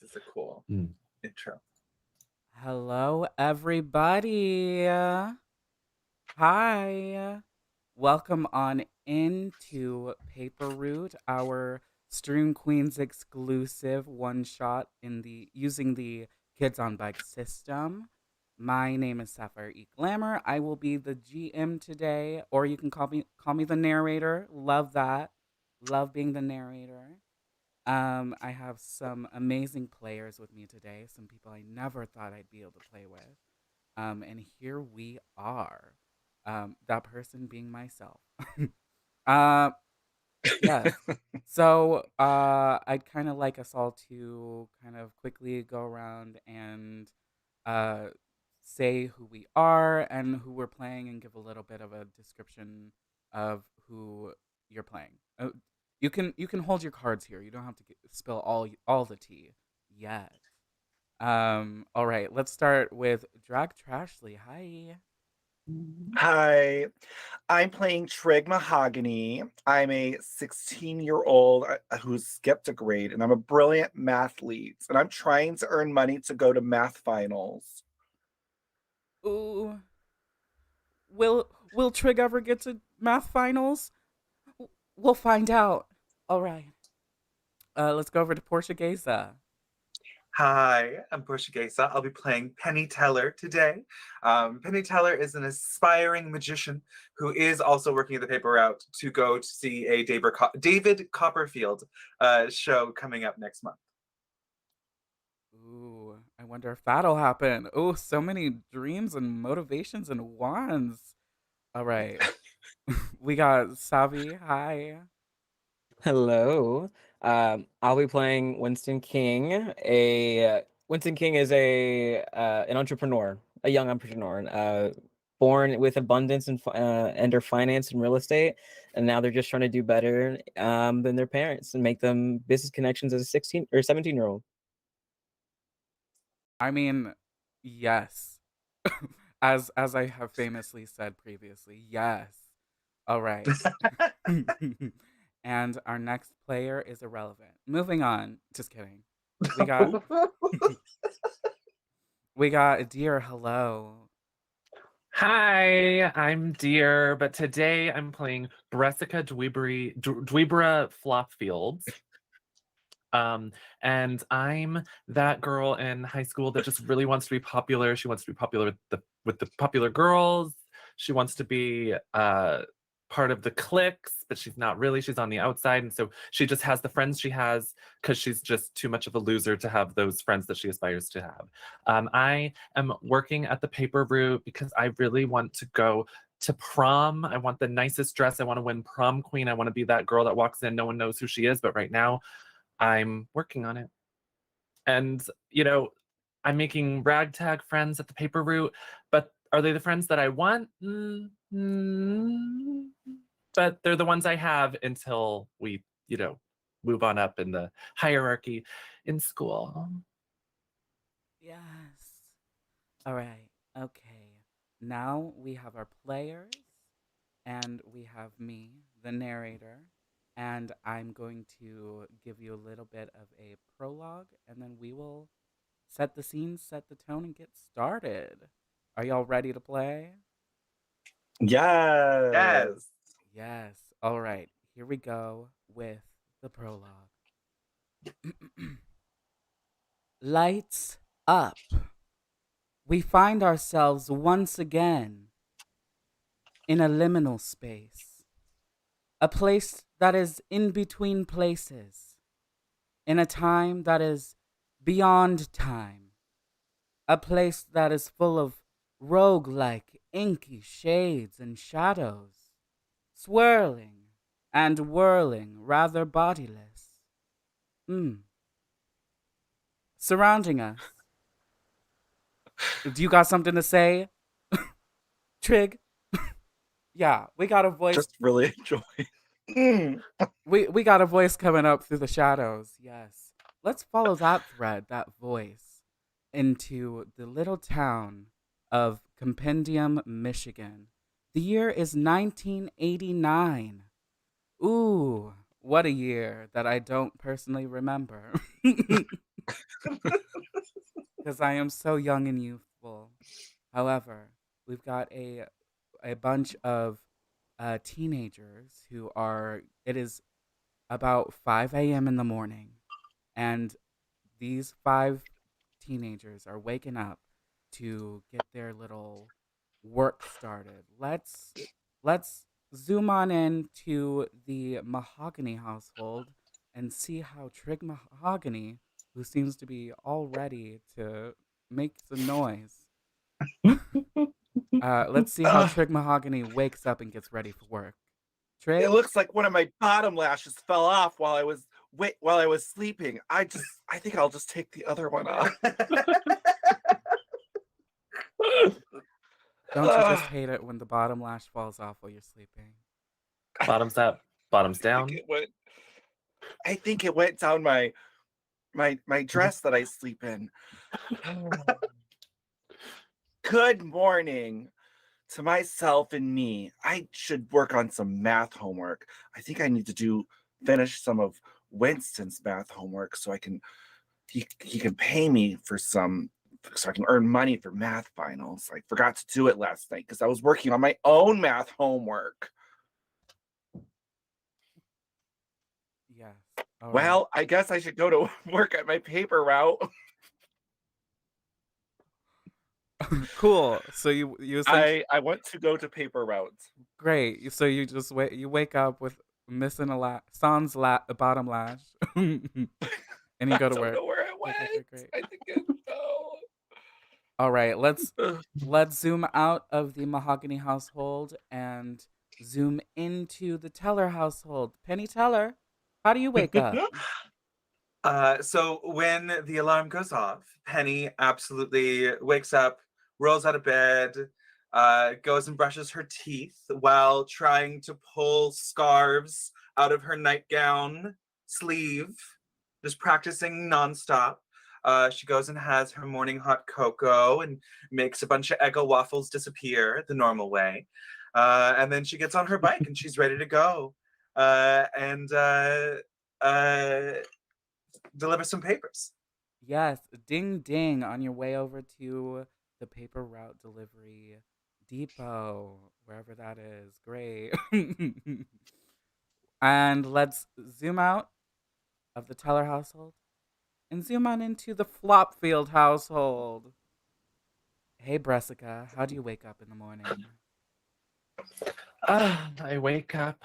is a cool intro. Hello, everybody. Hi. Welcome on into Paper Route, our Stream Queens exclusive one shot in the using the Kids on Bike system. My name is Sapphire E. Glamour. I will be the GM today, or you can call me the narrator. Love that. Love being the narrator. I have some amazing players with me today, some people I never thought I'd be able to play with. And here we are. That person being myself. uh, yes. So I'd kind of like us all to kind of quickly go around and uh, say who we are and who we're playing and give a little bit of a description of who you're playing. You can hold your cards here. You don't have to spill all the tea yet. All right, let's start with Drag Trashly. Hi. Hi, I'm playing Trig Mahogany. I'm a 16-year-old who skipped a grade, and I'm a brilliant mathlete, and I'm trying to earn money to go to math finals. Ooh, will Trig ever get to math finals? We'll find out. All right. Let's go over to Portuguesa. Hi, I'm Portuguesa. I'll be playing Penny Teller today. Penny Teller is an aspiring magician who is also working at the paper route to go to see a David Copperfield show coming up next month. Ooh, I wonder if that'll happen. Oh, so many dreams and motivations and wands. All right. We got Savi. Hi. Hello. I'll be playing Winston King. Winston King is an entrepreneur, a young entrepreneur, born with abundance and under finance and real estate, and now they're just trying to do better than their parents and make them business connections as a 16 or 17-year-old. I mean, yes. As I have famously said previously, yes. All right. And our next player is irrelevant. Moving on. Just kidding. We got we got Dear Hello. Hi, I'm Deer, but today I'm playing Bressica Dweebra Flopfields. And I'm that girl in high school that just really wants to be popular. She wants to be popular with the popular girls. She wants to be part of the cliques, but she's not really. She's on the outside, and so she just has the friends she has because she's just too much of a loser to have those friends that she aspires to have. I am working at the paper route because I really want to go to prom. I want the nicest dress. I want to win prom queen. I want to be that girl that walks in, no one knows who she is, but right now I'm working on it. And, I'm making ragtag friends at the paper route, but are they the friends that I want? But they're the ones I have until we, move on up in the hierarchy in school. Yes. All right. Okay. Now we have our players and we have me, the narrator, and I'm going to give you a little bit of a prologue and then we will set the scene, set the tone, and get started. Are y'all ready to play? Yes. Yes. Yes. All right. Here we go with the prologue. Lights up. We find ourselves once again in a liminal space, a place that is in between places, in a time that is beyond time, a place that is full of rogue-like inky shades and shadows, swirling and whirling, rather bodiless. Surrounding us. Do you got something to say? Trig? Yeah, we got a voice. Just really enjoy. We got a voice coming up through the shadows. Yes. Let's follow that thread, that voice, into the little town of Compendium, Michigan. The year is 1989. Ooh, what a year that I don't personally remember. because I am so young and youthful. However, we've got a bunch of teenagers who are. It is about 5 a.m. in the morning, and these five teenagers are waking up to get their little work started. Let's zoom on in to the Mahogany household and see how Trig Mahogany, who seems to be all ready to make some noise. Let's see how Ugh, Trig Mahogany wakes up and gets ready for work. it Trig? looks like one of my bottom lashes fell off while I was sleeping. I think I'll just take the other one off. Don't you just hate it when the bottom lash falls off while you're sleeping? Bottoms up, bottoms I think down. it went down my dress that I sleep in. Good morning to myself and me. I should work on some math homework. I think I need to finish some of Winston's math homework so he can pay me so I can earn money for math finals. I forgot to do it last night because I was working on my own math homework. Yes. All right. Well, I guess I should go to work at my paper route. Cool. So you essentially I want to go to paper routes. great. So you just wake up with missing sans bottom lash, and you go I to don't work. know where it Great, went. great, great, great. I think it no. All right. Let's Ugh. let's zoom out of the Mahogany household and zoom into the Teller household. Penny Teller, how do you wake up? So when the alarm goes off, Penny absolutely wakes up, rolls out of bed, goes and brushes her teeth while trying to pull scarves out of her nightgown sleeve, just practicing nonstop. She goes and has her morning hot cocoa and makes a bunch of Eggo waffles disappear the normal way. And then she gets on her bike and she's ready to go. And deliver some papers. Yes, ding ding on your way over to the paper route delivery depot, wherever that is. Great. And let's zoom out of the Teller household and zoom on into the Flopfield household. Hey, Bressica, how do you wake up in the morning? I wake up,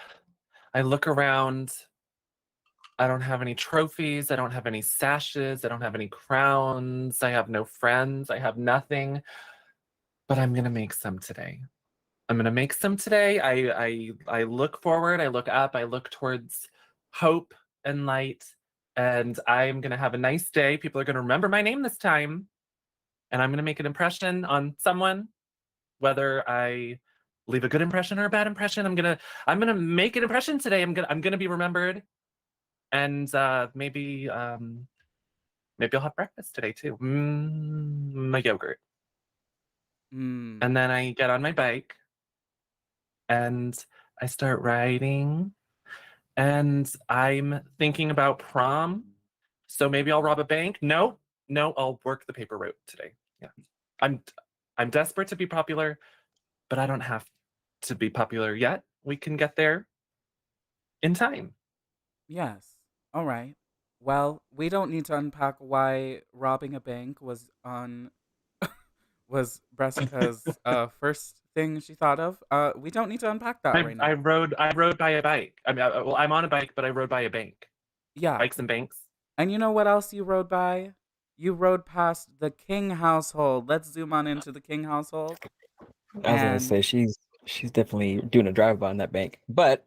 I look around. I don't have any trophies. I don't have any sashes. I don't have any crowns. I have no friends. I have nothing. But I'm gonna make some today. I'm gonna make some today. I look forward. I look up. I look towards hope and light. And I'm gonna have a nice day. People are gonna remember my name this time. And I'm gonna make an impression on someone, whether I leave a good impression or a bad impression. I'm gonna make an impression today. I'm gonna be remembered. And maybe I'll have breakfast today too. My yogurt. Hmm. And then I get on my bike and I start riding. And I'm thinking about prom. So maybe I'll rob a bank. No, I'll work the paper route today. Yeah. I'm desperate to be popular, but I don't have to be popular yet. We can get there in time. Yes. All right. Well, we don't need to unpack why robbing a bank was Bressica's first thing she thought of. We don't need to unpack that right I now. rode by a bike. Well, I'm on a bike, but I rode by a bank. Yeah. Bikes and banks. And you know what else you rode by? You rode past the King household. Let's zoom on into the King household. I was gonna say she's definitely doing a drive-by on that bank. But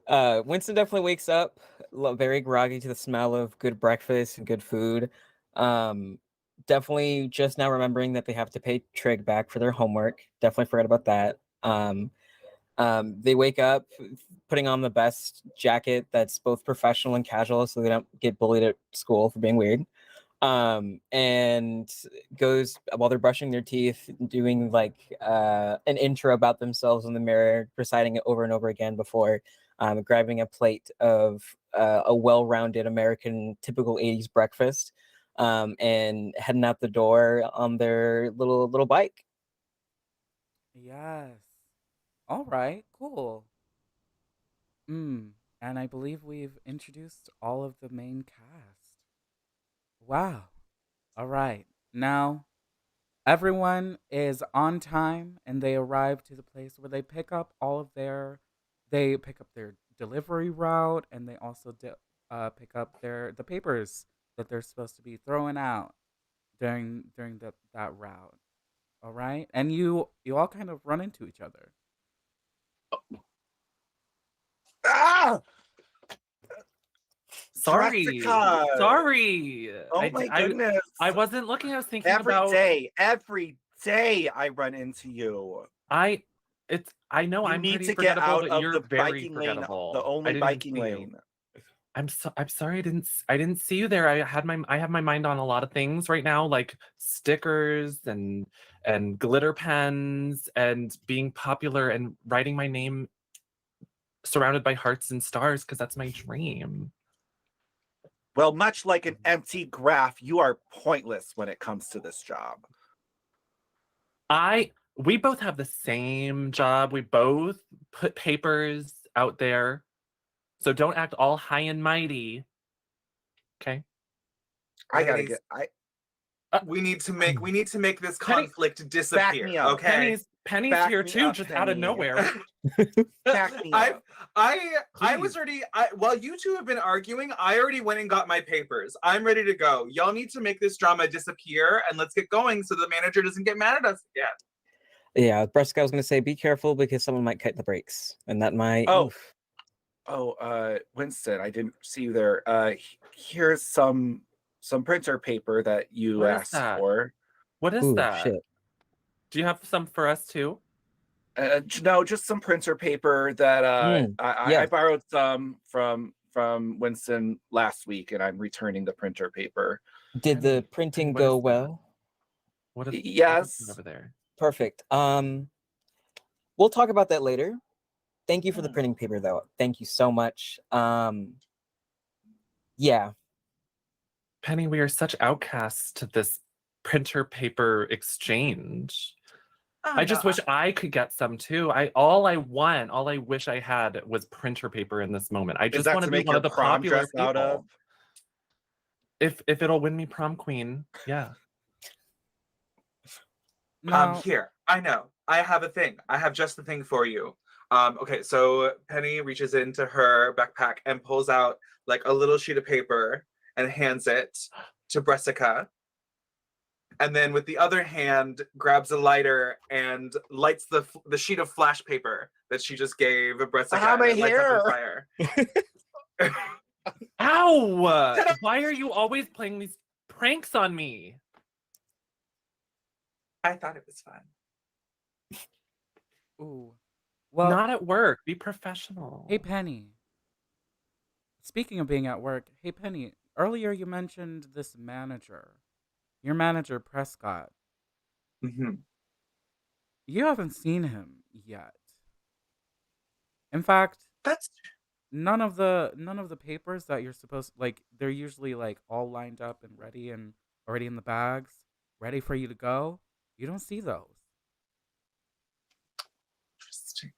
Winston definitely wakes up very groggy to the smell of good breakfast and good food. Definitely just now remembering that they have to pay Trig back for their homework. Definitely forgot about that. They wake up putting on the best jacket that's both professional and casual so they don't get bullied at school for being weird. And goes while they're brushing their teeth, doing like an intro about themselves in the mirror, reciting it over and over again before grabbing a plate of a well-rounded American typical 80s breakfast, and heading out the door on their little bike. Yes. All right. Cool. And I believe we've introduced all of the main cast. Wow. All right. Now, everyone is on time and they arrive to the place where they pick up their delivery route, and they also pick up the papers that they're supposed to be throwing out during that route. All right? And you all kind of run into each other. Ah! Sorry. Jessica! Sorry. Oh my goodness. I wasn't looking. I was thinking Every about day I run into you. I know You I'm need pretty to get forgettable, out but of you're the very biking lane, forgettable. the I only didn't biking see you. lane. I'm sorry I didn't see you there. I have my mind on a lot of things right now, like stickers and glitter pens and being popular and writing my name surrounded by hearts and stars because that's my dream. Well, much like an empty graph, you are pointless when it comes to this job. We both have the same job. We both put papers out there. So don't act all high and mighty. Okay? I gotta Ladies, get we need to make this Penny, conflict disappear. me up. Okay. Penny's Back here me too, up, just out of Penny. nowhere. back me I up. I was already while you two have been arguing, I already went and got my papers. I'm ready to go. Y'all need to make this drama disappear and let's get going so the manager doesn't get mad at us again. Yeah, Breska was gonna say, be careful because someone might cut the brakes, and that might. Oof. Winston, I didn't see you there. Here's some printer paper that you What is asked that? for. What is Ooh, that? shit. Do you have some for us too? No, just some printer paper that I yeah. borrowed some from Winston last week, and I'm returning the printer paper. Did the Penny, printing what go is that? well? What is Yes. over there? Perfect. We'll talk about that later. Thank you for the printing paper, though. Thank you so much. Yeah. Penny, we are such outcasts to this printer paper exchange. Oh, I just no, wish I could get some too. all I wish I had was printer paper in this moment. I Is just that want to to be make one your of the prom popular dress out of? people. If it'll win me prom queen, yeah. No. Here, I know. I have a thing. I have just the thing for you. Okay, so Penny reaches into her backpack and pulls out like a little sheet of paper and hands it to Bressica. And then with the other hand, grabs a lighter and lights the sheet of flash paper that she just gave Bressica. Ah, my and it lights up on hair. fire. Ow! Why are you always playing these pranks on me? I thought it was fun. Ooh. Well, Not at work. Be professional. hey Penny. Speaking of being at work, hey Penny, earlier you mentioned this manager. Your manager Prescott. Mm-hmm. You haven't seen him yet. In fact, That's none of the papers that you're supposed, like, they're usually like all lined up and ready and already in the bags, ready for you to go. You don't see those. interesting.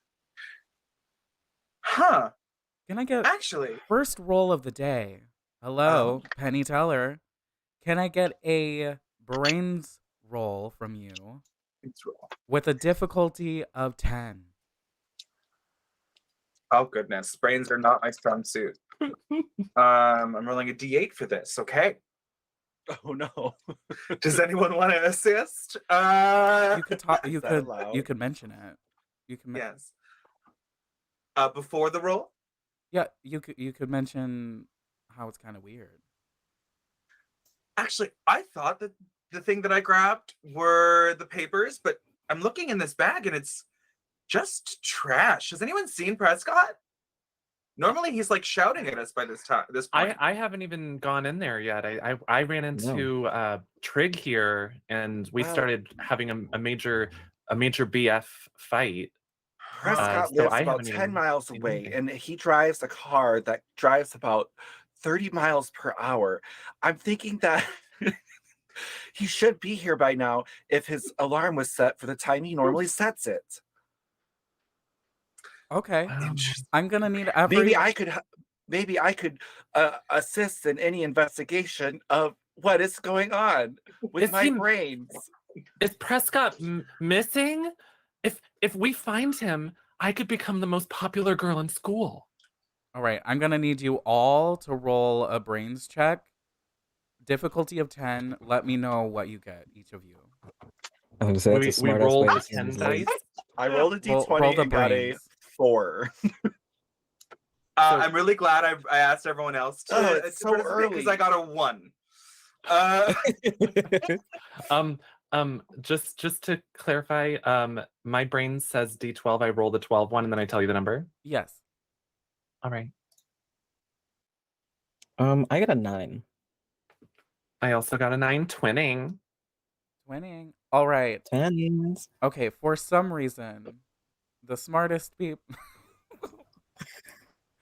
Huh. Can I get Actually, first roll of the day? Hello, Penny Teller. Can I get a brains roll from you it's roll. with a difficulty of 10? Oh goodness, brains are not my strong suit. I'm rolling a d8 for this. Okay. Oh no. Does anyone want to assist? You could talk. You Is that could. allowed? You could mention it. You can. Yes. Before the roll? Yeah. You could. You could mention how it's kind of weird. Actually, I thought that the thing that I grabbed were the papers, but I'm looking in this bag and it's just trash. Has anyone seen Prescott? Normally he's like shouting at us by this point. I haven't even gone in there yet. I ran into Trig here, and we Wow. started having a major BF fight. Prescott So lives I about haven't 10 even miles seen away, anything. and he drives a car that drives about 30 miles per hour. I'm thinking that he should be here by now if his alarm was set for the time he normally sets it. Okay. Interesting. I'm gonna need Maybe every. I could assist in any investigation of what is going on with Is my he brains. is Prescott missing? If we find him, I could become the most popular girl in school. All right. I'm gonna need you all to roll a brains check. Difficulty of 10. Let me know what you get, each of you. I'm gonna say that's a We smart ass way rolled to send 10 these dice. leads. I rolled a Roll d20 the and got a brains. 4. So- I'm really glad I asked everyone else to, it's to so participate because I early. got a 1. Just to clarify, my brain says D12. I roll the 12 one, and then I tell you the number. Yes. All right. I got a 9. I also got a 9 twinning. Winning. All right. 10s. Okay. For some reason, the smartest people.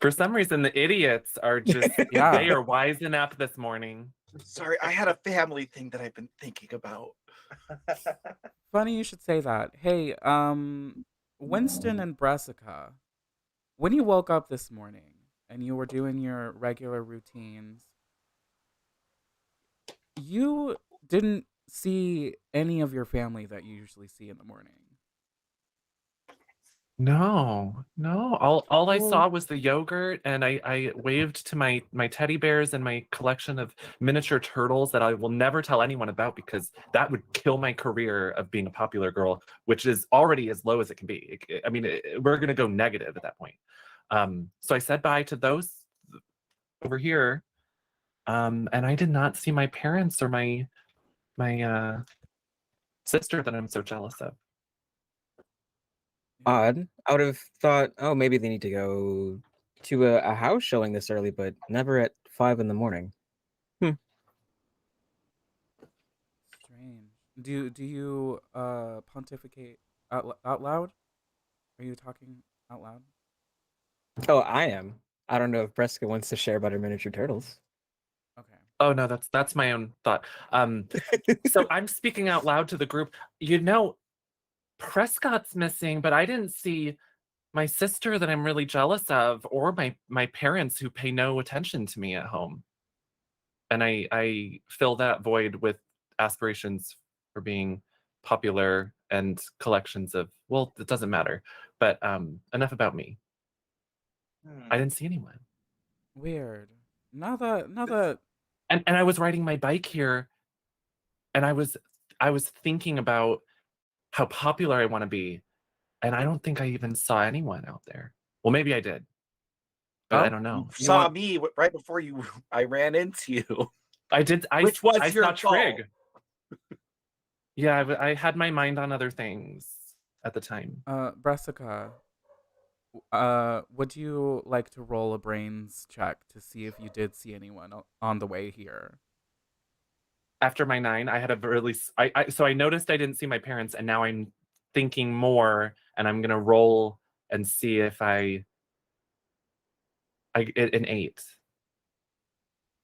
For some reason, the idiots are just Yeah. they are wising up this morning. Sorry, I had a family thing that I've been thinking about. Funny you should say that. Hey, Winston and Brassica, when you woke up this morning and you were doing your regular routines, you didn't see any of your family that you usually see in the morning. No. All I Oh. saw was the yogurt, and I waved to my teddy bears and my collection of miniature turtles that I will never tell anyone about because that would kill my career of being a popular girl, which is already as low as it can be. I mean, we're gonna go negative at that point. So I said bye to those over here, and I did not see my parents or my sister that I'm so jealous of. Odd. I would have thought, oh, maybe they need to go to a house showing this early, but never at 5 in the morning. Strange. Do you pontificate out loud? Are you talking out loud? Oh, I am. I don't know if Breska wants to share about her miniature turtles. Okay. Oh no, that's my own thought. So I'm speaking out loud to the group. You know, Prescott's missing, but I didn't see my sister that I'm really jealous of, or my parents who pay no attention to me at home. And I fill that void with aspirations for being popular and collections of, well, it doesn't matter. But enough about me. I didn't see anyone. Weird. Now that And I was riding my bike here, and I was thinking about how popular I want to be, and I don't think I even saw anyone out there. Well, maybe I did, but I Oh, don't know. You saw me right before I ran into you. I did. Which was I your saw fault. Trig. Yeah, I had my mind on other things at the time. Brassica, would you like to roll a brains check to see if you did see anyone on the way here? After my 9, I had a really. So I noticed I didn't see my parents, and now I'm thinking more, and I'm gonna roll and see if I get an 8.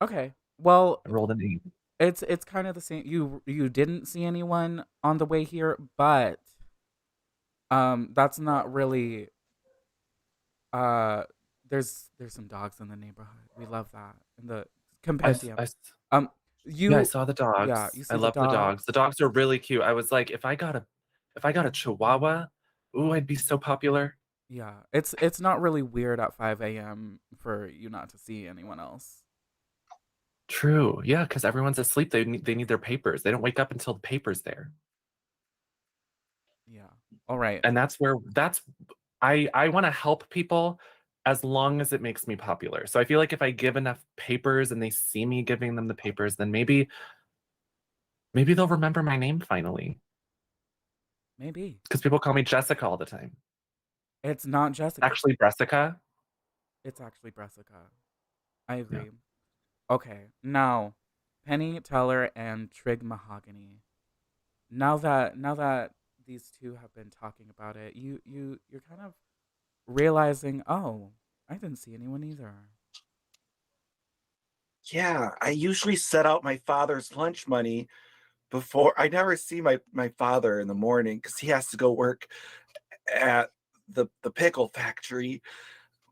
Okay. Well, I rolled an 8. it's kind of the same. You didn't see anyone on the way here, but that's not really uh there's some dogs in the neighborhood. We love that. In the compendium. Yeah, I saw the dogs. Yeah, you see I the love the dogs. dogs. The dogs are really cute. I was like, if I got a Chihuahua, ooh, I'd be so popular. Yeah. It's not really weird at 5 a.m. for you not to see anyone else. True. Yeah, because everyone's asleep. They need their papers. They don't wake up until the paper's there. Yeah. All right. And I want to help people as long as it makes me popular. So I feel like if I give enough papers and they see me giving them the papers, then maybe they'll remember my name finally. Maybe. Because people call me Jessica all the time. It's not Jessica. Actually, Bressica. It's actually Brassica. I agree. Okay. Now, Penny Teller and Trig Mahogany. Now that these two have been talking about it, you're kind of realizing, oh, I didn't see anyone either. Yeah, I usually set out my father's lunch money before. I never see my father in the morning because he has to go work at the pickle factory.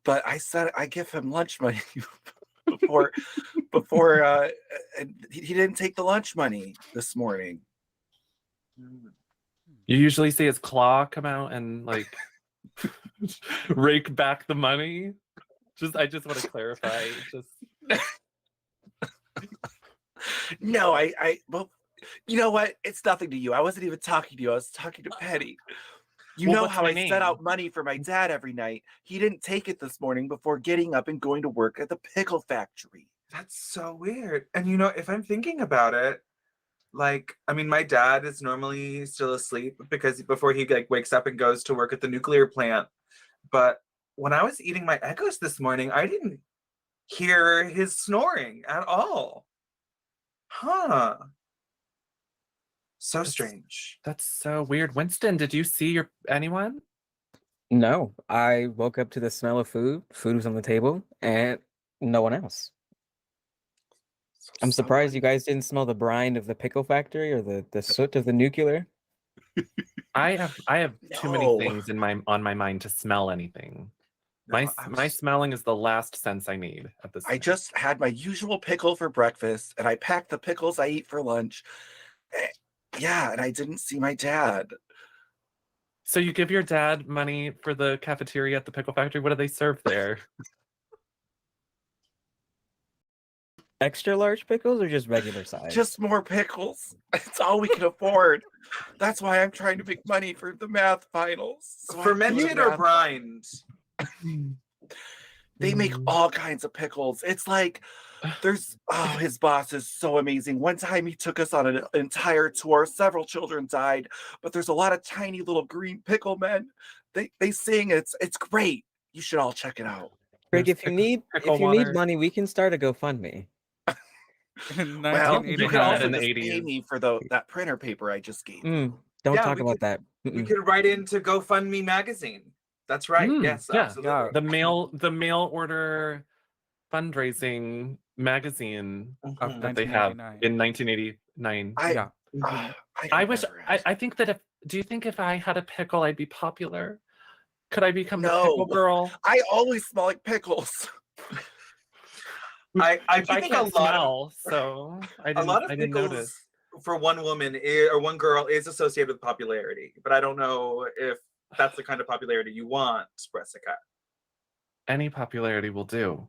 But I give him lunch money before and he didn't take the lunch money this morning. You usually see his claw come out and like rake back the money. I just want to clarify. No, well, you know what? It's nothing to you. I wasn't even talking to you. I was talking to Penny. You Well, know what's how my I name? set out money for my dad every night. He didn't take it this morning before getting up and going to work at the pickle factory. That's so weird. And you know, if I'm thinking about it, like, I mean, my dad is normally still asleep because before he like wakes up and goes to work at the nuclear plant. But when I was eating my Eggos this morning, I didn't hear his snoring at all. Huh. So strange. That's so weird. Winston, did you see anyone? No, I woke up to the smell of food. Food was on the table, and no one else. So I'm surprised you someone- guys didn't smell the brine of the pickle factory or the soot of the nuclear. I have too many No. things on my mind to smell anything. No, My smelling is the last sense I need at this I point. just had my usual pickle for breakfast, and I packed the pickles I eat for lunch. Yeah, and I didn't see my dad. So you give your dad money for the cafeteria at the pickle factory? What do they serve there? Extra large pickles or just regular size? Just more pickles. It's all we can afford. That's why I'm trying to make money for the math finals. So I go to fermented or math- brined? They make all kinds of pickles. It's like his boss is so amazing. One time he took us on an entire tour. Several children died, but there's a lot of tiny little green pickle men. They sing. It's great. You should all check it out. Greg, There's if you need water. money, we can start a GoFundMe. In Well, They you 1989. can had also in the just pay 80s. me for that printer paper I just gave. Don't Yeah, talk we about that. We could write into GoFundMe magazine. That's right. Yes, yeah. absolutely. Yeah. The mail order fundraising magazine Of that they have 1989. in 1989. Yeah. I wish I think that do you think if I had a pickle I'd be popular? Could I become the pickle No. girl? I always smell like pickles. I do I think can't a lot of smell, so I a lot of didn't pickles notice. for one woman or one girl is associated with popularity, but I don't know if that's the kind of popularity you want, Jessica. Any popularity will do,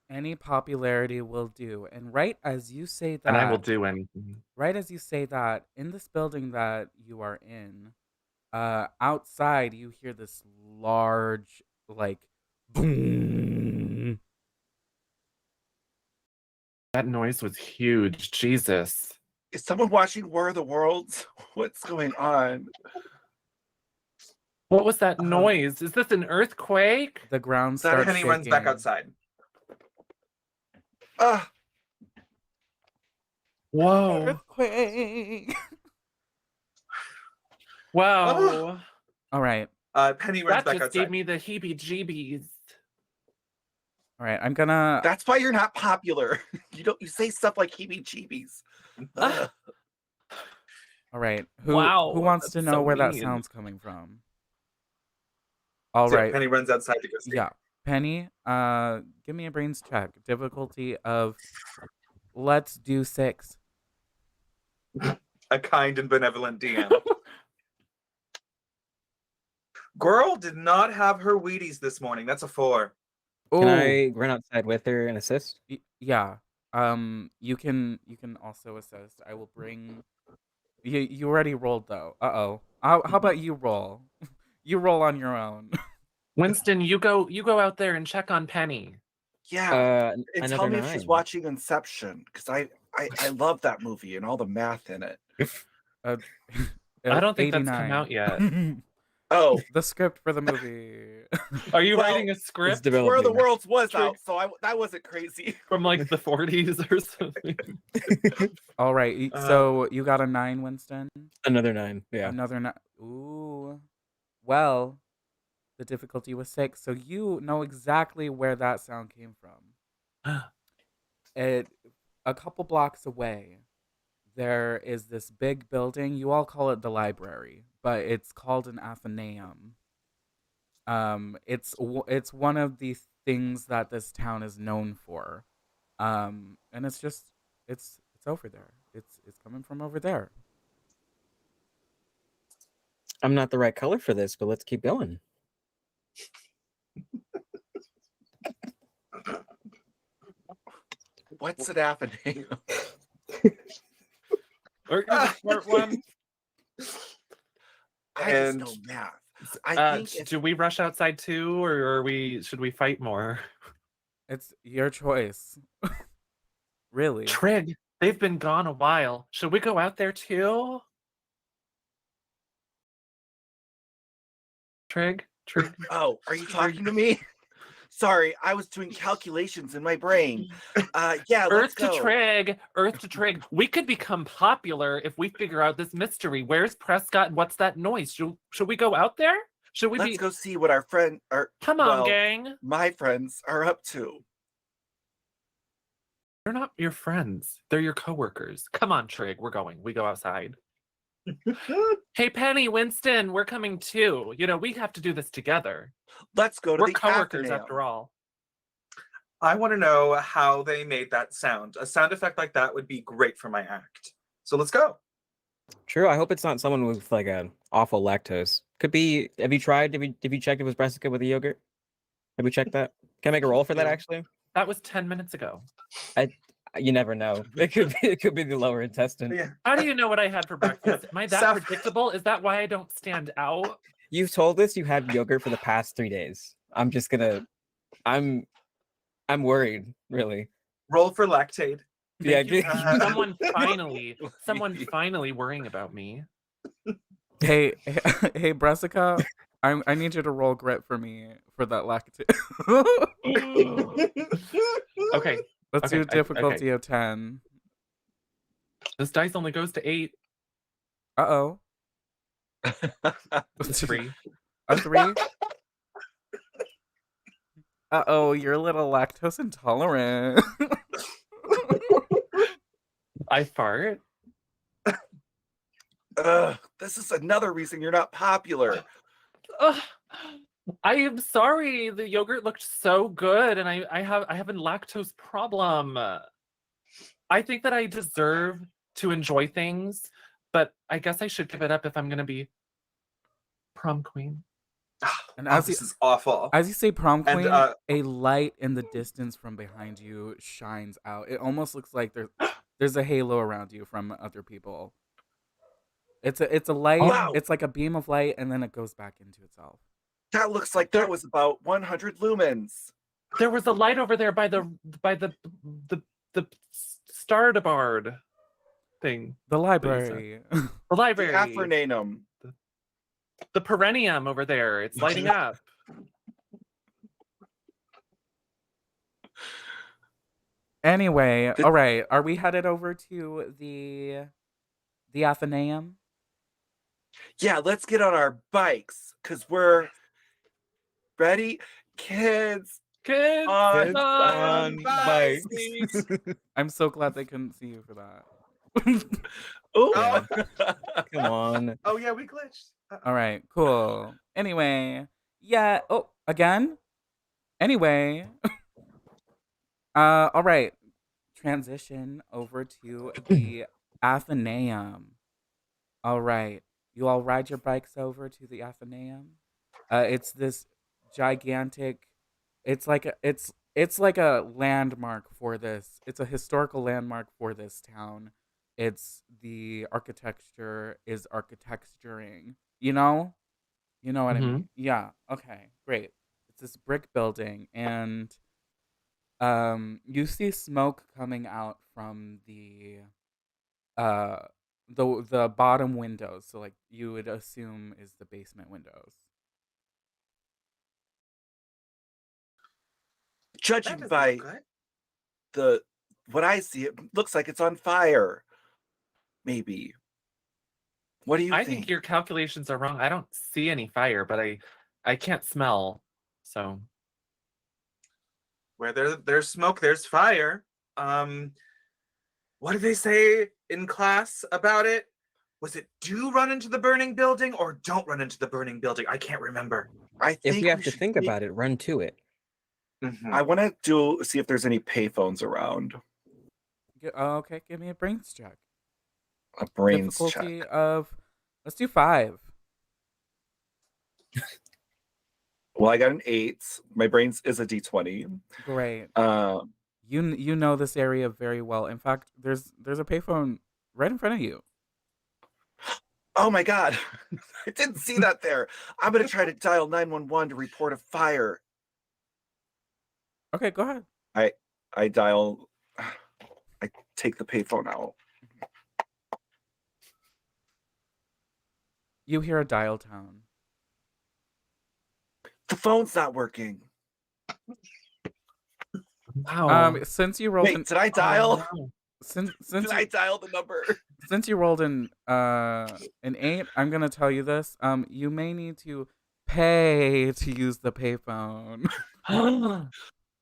Any popularity will do. And right as you say that, and I will do anything. right as you say that, in this building that you are in, outside you hear this large, like, boom. That noise was huge. Jesus. Is someone watching War of the Worlds? What's going on? What was that noise? Is this an earthquake? The ground That starts Penny shaking. runs back outside. Ah, Whoa. Earthquake. Wow. All right. Penny runs That back just outside. gave me the heebie-jeebies. All right. I'm gonna. that's why you're not popular. You say stuff like heebie-jeebies. Ugh. All right. Who Wow, wants to that's know so where that mean. sound's coming from? All So right. Penny runs outside to go see. Yeah. Penny, give me a brains check. Difficulty of let's do 6. A kind and benevolent DM. Girl did not have her Wheaties this morning. That's a 4. Can Ooh, I run outside with her and assist? yeah. You can also assist. I will bring. You already rolled though. How about you roll? You roll on your own. Winston, you go out there and check on Penny. Yeah. And Another tell me if she's 9. watching Inception, because I love that movie and all the math in it. I don't think that's come 89. out yet. Oh, The script for the movie. Are you Well, writing a It's script War of the developing. Worlds was Trig- out, so that wasn't crazy. from like the 40s or something? All right. So you got a 9, Winston? Another 9. Yeah. Another 9. Ooh. Well, the difficulty was 6, so you know exactly where that sound came from. A couple blocks away, there is this big building. You all call it the library, but it's called an Athenaeum. It's one of the things that this town is known for. And it's over there. It's coming from over there. I'm not the right color for this, but let's keep going. What's an Athenaeum? Or the smart one? I just And know math. I think it's Do we rush outside too, or should we fight more? It's your choice. Really. Trig, they've been gone a while. Should we go out there too? Trig? Oh, are you talking to me? Sorry, I was doing calculations in my brain. Yeah, let's Earth to go. Trig, Earth to Trig. We could become popular if we figure out this mystery. Where's Prescott and what's that noise? Should we go out there? Should we Let's be go see what our friend or Come on, well, gang. my friends are up to. They're not your friends. They're your coworkers. Come on, Trig, we're going. We go outside. Hey, Penny, Winston, we're coming too. You know, we have to do this together. Let's go to We're the coworkers Athenaeum. after all. I want to know how they made that sound. A sound effect like that would be great for my act. So let's go. True. I hope it's not someone with like an awful lactose. Could be. Have you tried? Have you checked if it was brassica with a yogurt? Have you checked that? Can I make a roll for that? Yeah. Actually, That was 10 minutes ago. you never know. It could be. It could be the lower intestine. Yeah. How do you know what I had for breakfast? Am I that Saf- predictable? Is that why I don't stand out? You've told us you had yogurt for the past 3 days. I'm just gonna. I'm worried. Really. Roll for lactate. Yeah. Thank you. get- Someone finally worrying about me. Hey, hey, Bressica, I need you to roll grit for me for that lactate. Okay, Let's Okay, do okay. difficulty of 10. this dice only goes to 8. Uh-oh. It's 3. A 3? Uh-oh, you're a little lactose intolerant. I fart. This is another reason you're not popular. Ugh. I am sorry. The yogurt looked so good, and I have a lactose problem. I think that I deserve to enjoy things, but I guess I should give it up if I'm gonna be prom queen. And Oh, as this is awful. you say prom And, queen, a light in the distance from behind you shines out. It almost looks like there's a halo around you from other people. It's a light. Wow. It's like a beam of light, and then it goes back into itself. That looks like that was about 100 lumens. There was a light over there by the Stardabard thing. The library. The The library. Athenaeum. The perennium over there. It's lighting up. Anyway, all right. Are we headed over to the Athenaeum? Yeah, let's get on our bikes because we're ready. Kids Kids on on bikes. I'm so glad they couldn't see you for that. Ooh. Yeah. Come on. Oh yeah, we glitched. All right, cool. Anyway, yeah. Oh, again? Anyway. All right. Transition over to the Athenaeum. All right. You all ride your bikes over to the Athenaeum. It's this gigantic it's like a landmark for this. It's a historical landmark for this town. It's the architecture is architecturing. You know? You know what I mean? Yeah. Okay. Great. It's this brick building, and you see smoke coming out from the bottom windows. So like you would assume is the basement windows. judging doesn't by look good. what I see, it looks like it's on fire. Maybe. What do you I think? think your calculations are wrong. I don't see any fire, but I can't smell. So Where there's smoke, there's fire. What did they say in class about it? Was it do run into the burning building or don't run into the burning building? I can't remember. I If think you have we to should think about it, run to it. Mhm. I want to see if there's any payphones around. Okay, give me a brains check. A brains Difficulty check. of, let's do 5. Well, I got an 8. My brains is a D20. Great. Um, You know this area very well. In fact, there's a payphone right in front of you. oh my God. I didn't see that there. I'm going to try to dial 911 to report a fire. Okay, go ahead. I dial, I take the payphone out. You hear a dial tone. The phone's not working. wow. Since you rolled Wait, did I dial? Oh, no. since Did I dial the number? since you rolled an 8, I'm gonna tell you this. You may need to pay to use the payphone.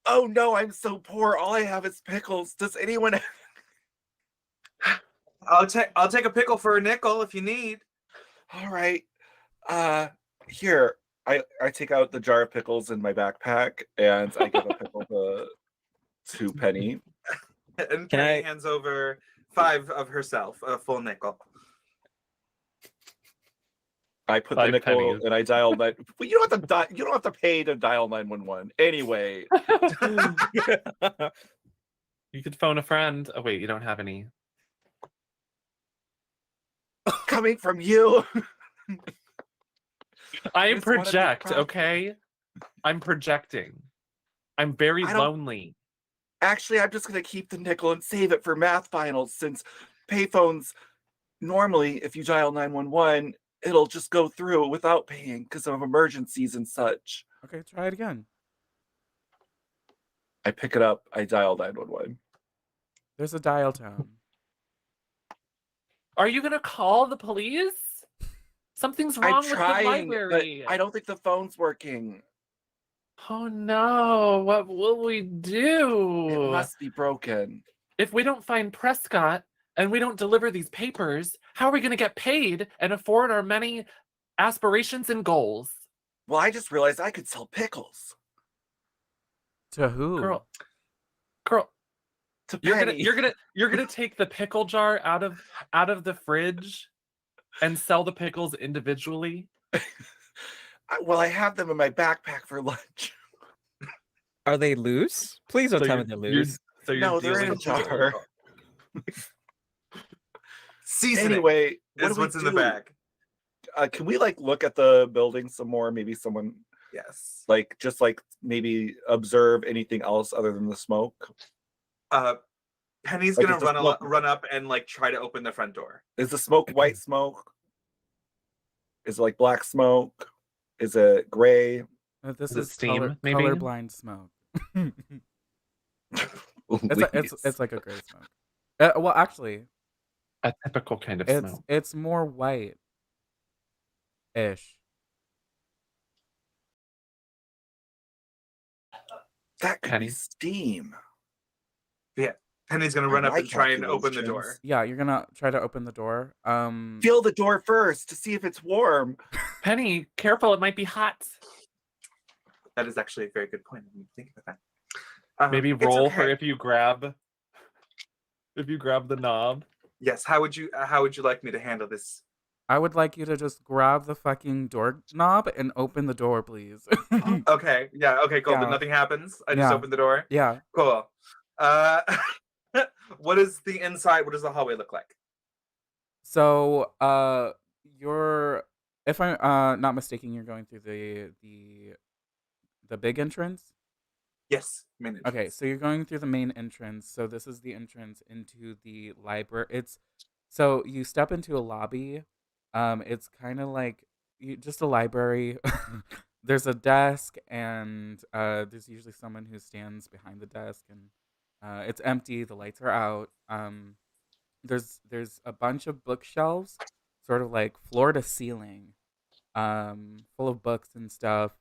Oh no, I'm so poor. All I have is pickles. Does anyone? I'll take a pickle for a nickel if you need. All right. Here. I take out the jar of pickles in my backpack and I give a pickle to Penny. And Can Penny I- hands over 5 of herself, a full nickel. I put 5 the nickel pennies. and I dial that. Well, you don't have to you don't have to pay to dial 911. Anyway, You could phone a friend. Oh wait, you don't have any. coming from you. I just wanna be project, proud. okay? I'm projecting. I'm very I don't- lonely. Actually, I'm just gonna keep the nickel and save it for math finals since payphones normally, if you dial 911, it'll just go through without paying because of emergencies and such. Okay, try it again. I pick it up. I dial 911. There's a dial tone. Are you gonna call the police? Something's I'm wrong with the trying, but library. I don't think the phone's working. Oh no, what will we do? It must be broken. If we don't find Prescott and we don't deliver these papers, how are we going to get paid and afford our many aspirations and goals? Well, I just realized I could sell pickles To who? Girl, to you're Penny. you're gonna take the pickle jar out of the fridge and sell the pickles individually. Well, I have them in my backpack for lunch. Are they loose? Please don't So tell me you're- they're you're- loose. So you're No, they're in a dealing- jar. Seasoning Anyway, what is do we what's in the do? bag. Can we look at the building some more? Maybe someone Yes. just maybe observe anything else other than the smoke. Penny's Like, gonna is the smoke- run up and try to open the front door. Is the smoke white smoke? Is it like black smoke? Is it gray? This Is it is steam, maybe? colorblind smoke. Please. It's like a gray smoke. Well, actually, a typical kind of it's smoke. it's more white ish. That could be Penny? steam. Penny's gonna My run up white and try and open the door. calculations. Yeah, you're gonna try to open the door. Feel the door first to see if it's warm. Penny, careful, it might be hot. That is actually a very good point. I didn't think of that. Maybe It's roll for okay. if you grab the knob. Yes. How would you like me to handle this? I would like you to just grab the fucking doorknob and open the door, please. Okay. Yeah. Okay. Cool. Yeah. But nothing happens. I just Yeah. open the door. Yeah. Cool. What is the inside? What does the hallway look like? So, you're, if I'm not mistaken, you're going through the big entrance. Yes. Minute. Okay, so you're going through the main entrance. So this is the entrance into the library. So you step into a lobby. It's kind of like just a library. there's a desk, and there's usually someone who stands behind the desk, and it's empty. The lights are out. There's a bunch of bookshelves, sort of like floor to ceiling, full of books and stuff.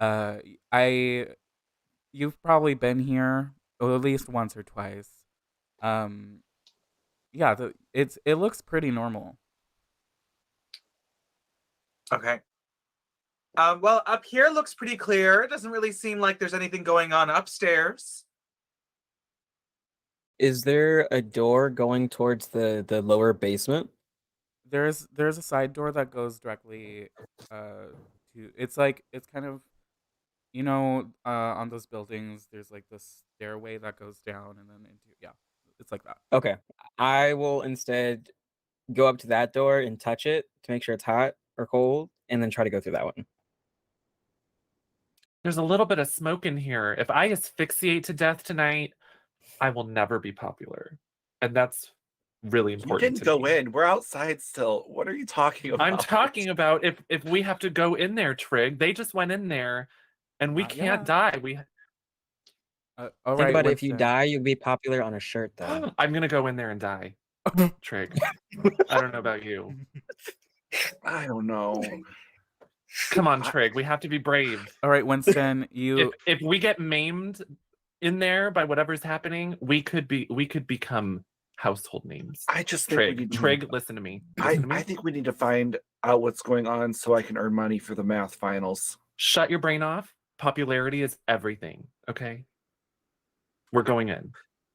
I You've probably been here at least once or twice. Um, yeah, it looks pretty normal. Okay. Well, up here looks pretty clear. It doesn't really seem like there's anything going on upstairs. Is there a door going towards the lower basement? There's a side door that goes directly to it's kind of on those buildings there's like this stairway that goes down and then into yeah, it's like that. Okay. I will instead go up to that door and touch it to make sure it's hot or cold, and then try to go through that one. There's a little bit of smoke in here. If I asphyxiate to death tonight, I will never be popular. And that's really You important can to go me. in. We're outside still. What are you talking about? I'm talking about if we have to go in there, Trig. They just went in there and we Not can't yet. die. We All Think right, about it, if you Winston. die, you'll be popular on a shirt, though. I'm gonna go in there and die. Trig. I don't know about you. I don't know. Come on, Trig. We have to be brave. All right, Winston, If we get maimed in there by whatever's happening, we could become household names. I just think we Trig, need to- Trig, listen to me. Listen to me. I think we need to find out what's going on so I can earn money for the math finals. Shut your brain off. Popularity is everything. Okay. We're going in.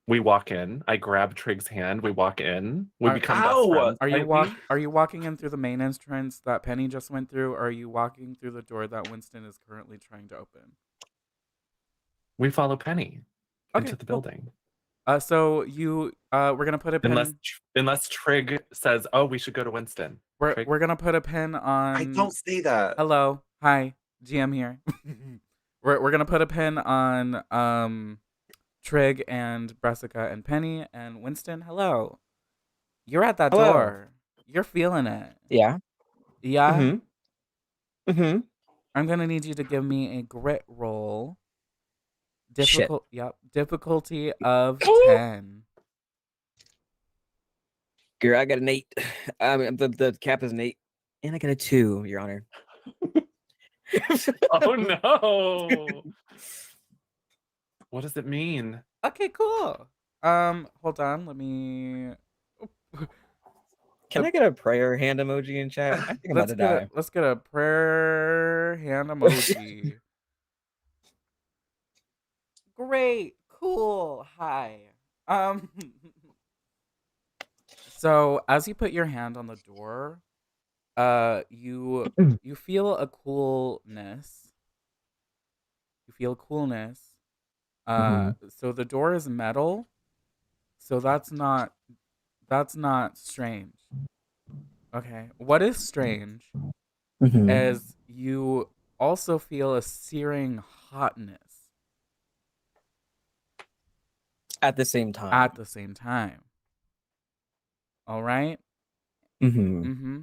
We walk in. I grab Trig's hand. We walk in. We become best Ow! friends. are you walking in through the main entrance that Penny just went through, or are you walking through the door that Winston is currently trying to open? We follow Penny Okay, into the cool. building. So we're gonna put a pin. Unless Trig says, "Oh, we should go to Winston." Trig? We're gonna put a pin on. I don't say that. Hello, hi, GM here. we're gonna put a pin on Trig and Bressica and Penny and Winston. Hello, you're at that Hello. door. You're feeling it. Yeah. Yeah. Mm-hmm. Mm-hmm. I'm gonna need you to give me a grit roll. Shit. Yep. Difficulty of 10. Girl, I got an 8. I mean, the cap is an 8, and I got a 2, Your Honor. Oh no! What does it mean? Okay, cool. Hold on. Let me. Can I get a prayer hand emoji in chat? I think I'm about to die. Let's get a prayer hand emoji. Great, cool, hi. So as you put your hand on the door, you feel a coolness. You feel coolness. So the door is metal. So that's not strange. Okay. What is strange is you also feel a searing hotness At the same time. at the same time. All right? Mm-hmm. Mm-hmm.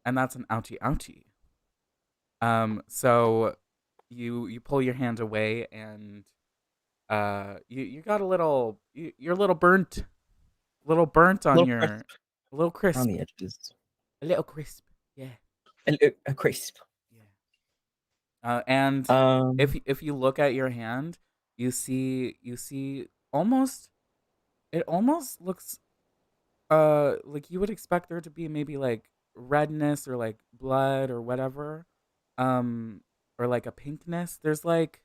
And that's an ouchie ouchie. So you pull your hand away and you got a little you're a little burnt on Little your crisp. a little crisp. On the edges. A little crisp. Yeah. A crisp. Yeah. And if you look at your hand, you see almost it almost looks like you would expect there to be maybe like redness or like blood or whatever. Or like a pinkness. There's like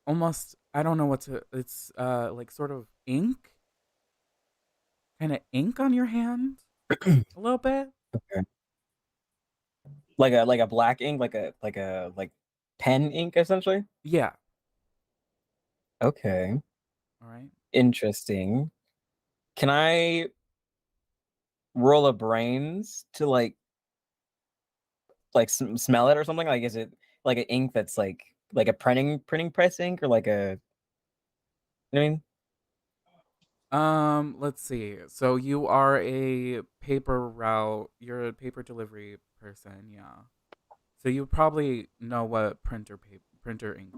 almost I don't know what to it's like sort of ink. Kind of ink on your hand a little bit. Okay. Like a black ink, like pen ink essentially. Yeah. Okay. All right. Interesting. Can I roll a brains to like smell it or something? Like, is it like an ink that's like a printing press ink, or like a, you know what I mean? Let's see. So you are a paper route. You're a paper delivery person, yeah. So you probably know what printer ink,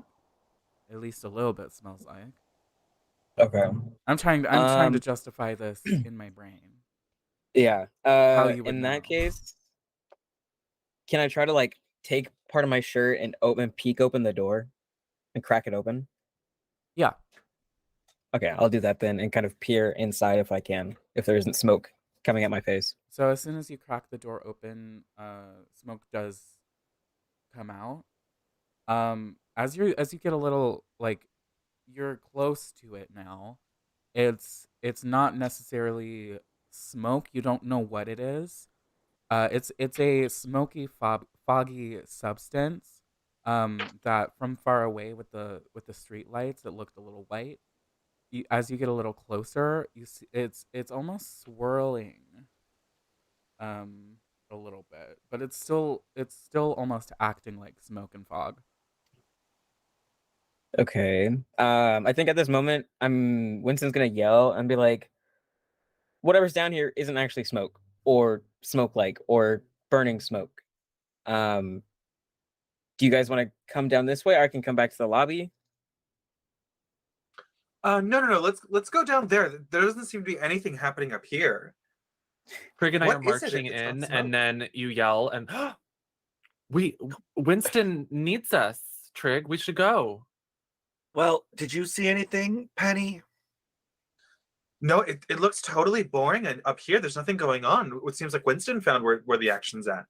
at least a little bit, smells like. Okay. I'm trying to Um. justify this in my brain. Yeah. How you would In know? that case, can I try to like take part of my shirt and peek open the door and crack it open? Yeah. Okay, I'll do that then and kind of peer inside if I can, if there isn't smoke coming at my face. So as soon as you crack the door open, smoke does come out. As you get a little like you're close to it now. It's not necessarily smoke. You don't know what it is. It's a smoky, foggy substance. That from far away with the street lights, it looked a little white. As you get a little closer, you see it's almost swirling, um, a little bit, but it's still almost acting like smoke and fog. Okay. I think at this moment, Winston's gonna yell and be like, "Whatever's down here isn't actually smoke, or smoke-like, or burning smoke. Um, do you guys want to come down this way, or I can come back to the lobby?" No. Let's go down there. There doesn't seem to be anything happening up here. Trig and I What are is it if marching it's not in, smoke? and then you yell, and Winston needs us. Trig, we should go. Well, did you see anything, Penny? No, it looks totally boring, and up here there's nothing going on. It seems like Winston found where the action's at.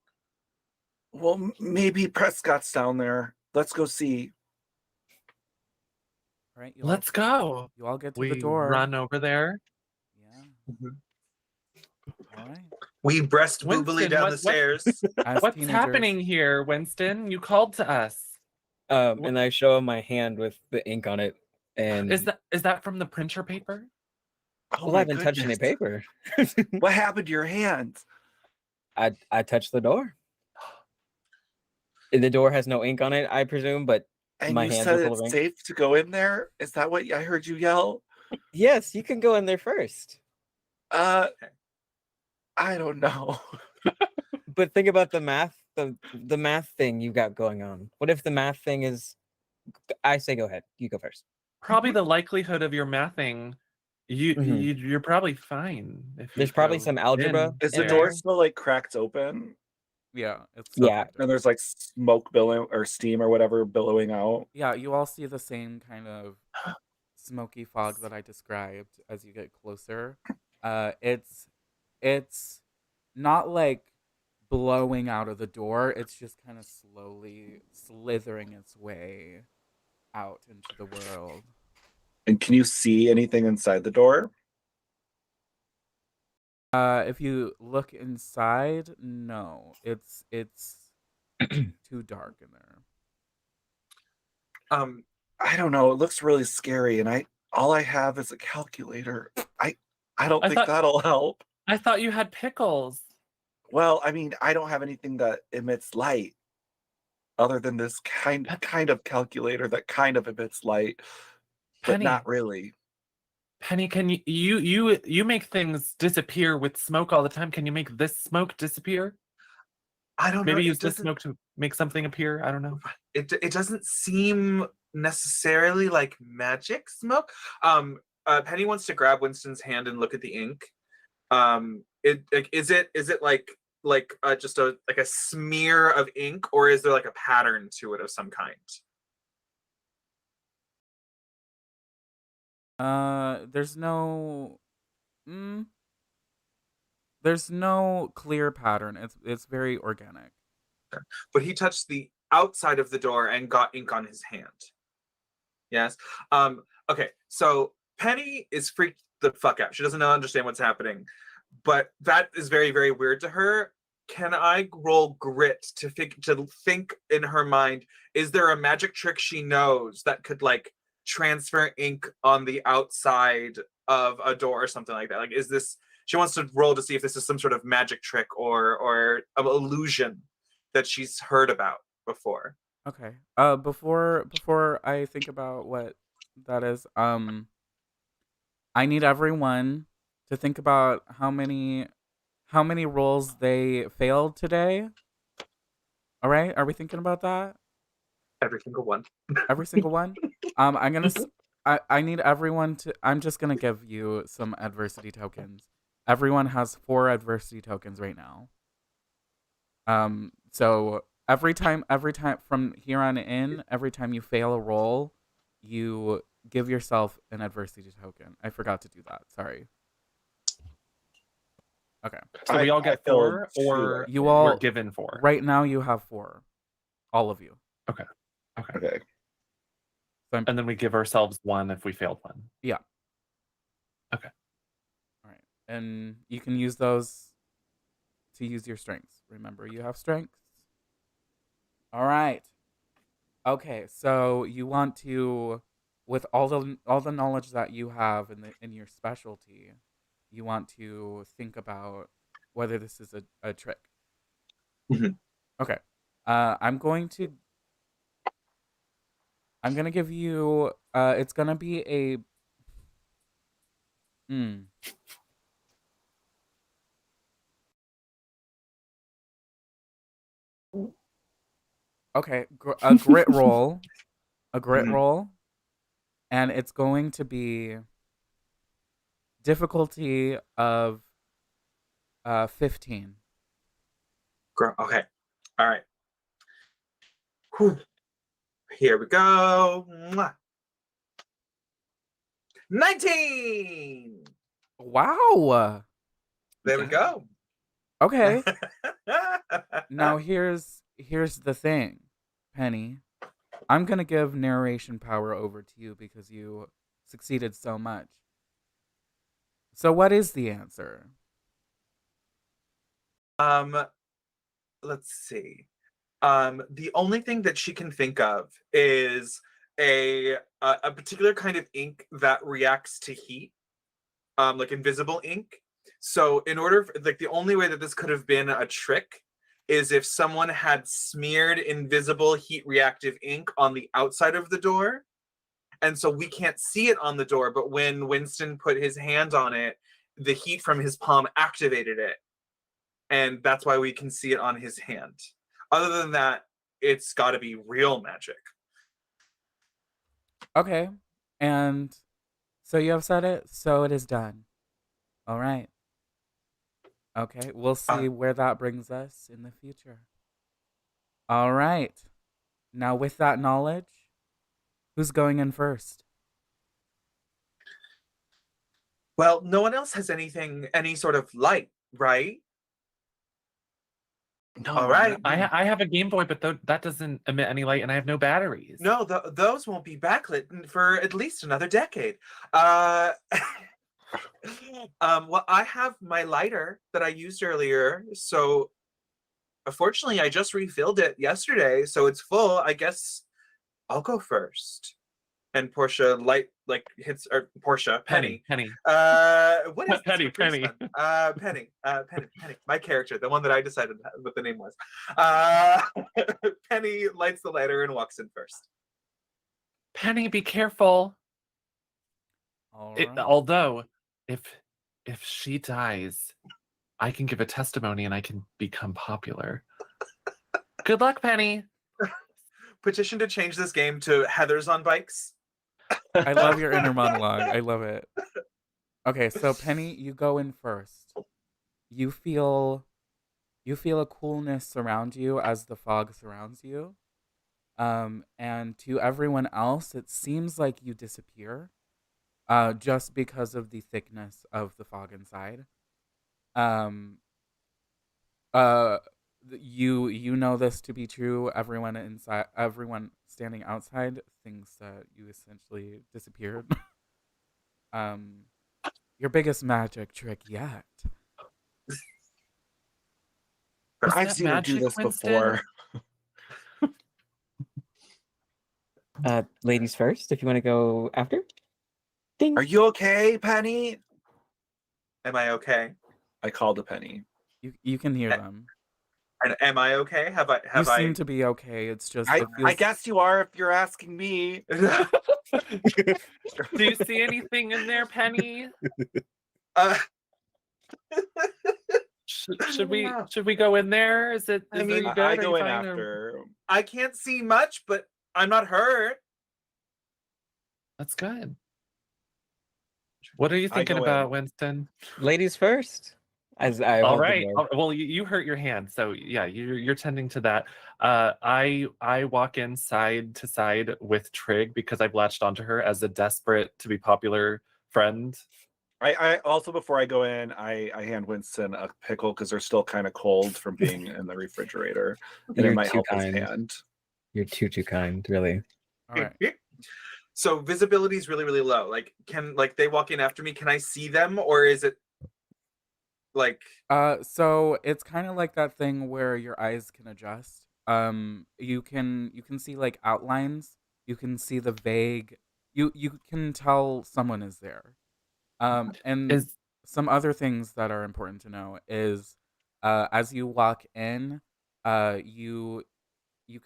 Well, maybe Prescott's down there. Let's go see. All right, Let's go. you all get to the We door. run over there. Yeah. Mhm. All right. We breast boobily Winston, down the stairs. As What's teenagers, happening here, Winston? You called to us. And I show him my hand with the ink on it, and Is that from the printer paper? Oh well, I my haven't touched any goodness. paper. What happened to your hand? I touched the door. The door has no ink on it, I presume, but And my you hands said are full of it's ink. safe to go in there? Is that what I heard you yell? Yes, you can go in there first. I don't know. But think about the math, the math thing you got going on. What if the math thing is? I say go ahead. You go first. Probably the likelihood of your mathing. Mhm. You're probably fine if you There's probably go some algebra in Is the in there. door there. still like cracked open? yeah, it's still Yeah. cracked And open. there's like smoke billowing or steam or whatever billowing out. Yeah, you all see the same kind of smoky fog that I described as you get closer. It's not like blowing out of the door. It's just kind of slowly slithering its way out into the world. And can you see anything inside the door? If you look inside, no, it's too dark in there. I don't know. It looks really scary, and all I have is a calculator. I don't I think thought- that'll help. I thought you had pickles. Well, I mean, I don't have anything that emits light other than this kind of calculator that kind of emits light, but Penny. not really. Penny, can you make things disappear with smoke all the time? Can you make this smoke disappear? I don't know. Maybe It use this doesn't- smoke to make something appear. I don't know. It doesn't seem necessarily like magic smoke. Penny wants to grab Winston's hand and look at the ink. Is it like just a smear of ink, or is there like a pattern to it of some kind? There's no clear pattern. It's very organic. But he touched the outside of the door and got ink on his hand. Yes. Okay, so Penny is freaked the fuck out. She doesn't understand what's happening, but that is very, very weird to her. Can I roll grit to think in her mind, is there a magic trick she knows that could like transfer ink on the outside of a door or something like that? Like, is this, she wants to roll to see if this is some sort of magic trick or an illusion that she's heard about before. Okay. Before I think about what that is, I need everyone to think about how many rolls they failed today. All right, are we thinking about that? Every single one. Every single one. I'm gonna. I need everyone to. I'm just gonna give you some adversity tokens. Everyone has 4 adversity tokens right now. So every time from here on in, every time you fail a roll, you give yourself an adversity token. I forgot to do that. Sorry. Okay. So we all get I failed 4, 2, or You we're all given 4. right now you have 4, all of you. Okay. Okay. So I'm, And then we give ourselves 1 if we failed 1. yeah. Okay. All right, and you can use those to use your strengths. Remember, you have strengths. All right. Okay, so you want to, with all the knowledge that you have in your specialty, you want to think about whether this is a trick. Mhm. Okay. I'm gonna give you. It's gonna be a. Hmm. Okay, a grit roll, Mhm. and it's going to be difficulty of 15. Okay. All right. Whew. Here we go. Mwah. 19. Wow. There we go. Okay. Now here's the thing, Penny. I'm gonna give narration power over to you because you succeeded so much. So what is the answer? Let's see. The only thing that she can think of is a particular kind of ink that reacts to heat, like invisible ink. So in order like the only way that this could have been a trick is if someone had smeared invisible heat reactive ink on the outside of the door. And so we can't see it on the door, but when Winston put his hand on it, the heat from his palm activated it. And that's why we can see it on his hand. Other than that, it's got to be real magic. Okay. And so you have said it, so it is done. All right. Okay, we'll see where that brings us in the future. All right. Now, with that knowledge, who's going in first? Well, no one else has any sort of light, right? No, All right. I have a Game Boy, but that doesn't emit any light, and I have no batteries. No, those won't be backlit for at least another decade. Well, I have my lighter that I used earlier, so unfortunately, I just refilled it yesterday, so it's full. I guess I'll go first. And Portia hits or Portia Penny. Penny. What is Penny, this Penny. Penny. My character, the one that I decided what the name was. Penny lights the lighter and walks in first. Penny, be careful. All right. Although, if she dies, I can give a testimony and I can become popular. Good luck, Penny. Petition to change this game to Heather's on bikes. I love your inner monologue. I love it. Okay, so Penny, you go in first. You feel a coolness surround you as the fog surrounds you. And to everyone else, it seems like you disappear. Just because of the thickness of the fog inside. You know this to be true. Everyone standing outside thinks that you essentially disappeared. Your biggest magic trick yet. I've seen her do this before. Ladies first, if you want to go after. Ding. Are you okay, Penny? Am I okay? I called a Penny. You can hear them. And am I okay? You seem to be okay. It's just it feels... I guess you are if you're asking me. Do you see anything in there, Penny? Should we go in there? Is it? I Are mean, you I good? Are go you in fine? Or... after. I can't see much, but I'm not hurt. That's good. What are you I thinking go about, in. Winston? Ladies first. As I All hold the right. door. Well, you hurt your hand, so yeah, you're tending to that. I walk in side to side with Trig because I've latched onto her as a desperate to be popular friend. I also, before I go in, I hand Winston a pickle because they're still kind of cold from being in the refrigerator, and it You're might too help his kind. hand. You're too kind, really. All right. So visibility is really, really low. Like, they walk in after me? Can I see them, or is it like? So it's kind of like that thing where your eyes can adjust. You can see like outlines. You can see the vague. You can tell someone is there. And Is some other things that are important to know is, as you walk in, you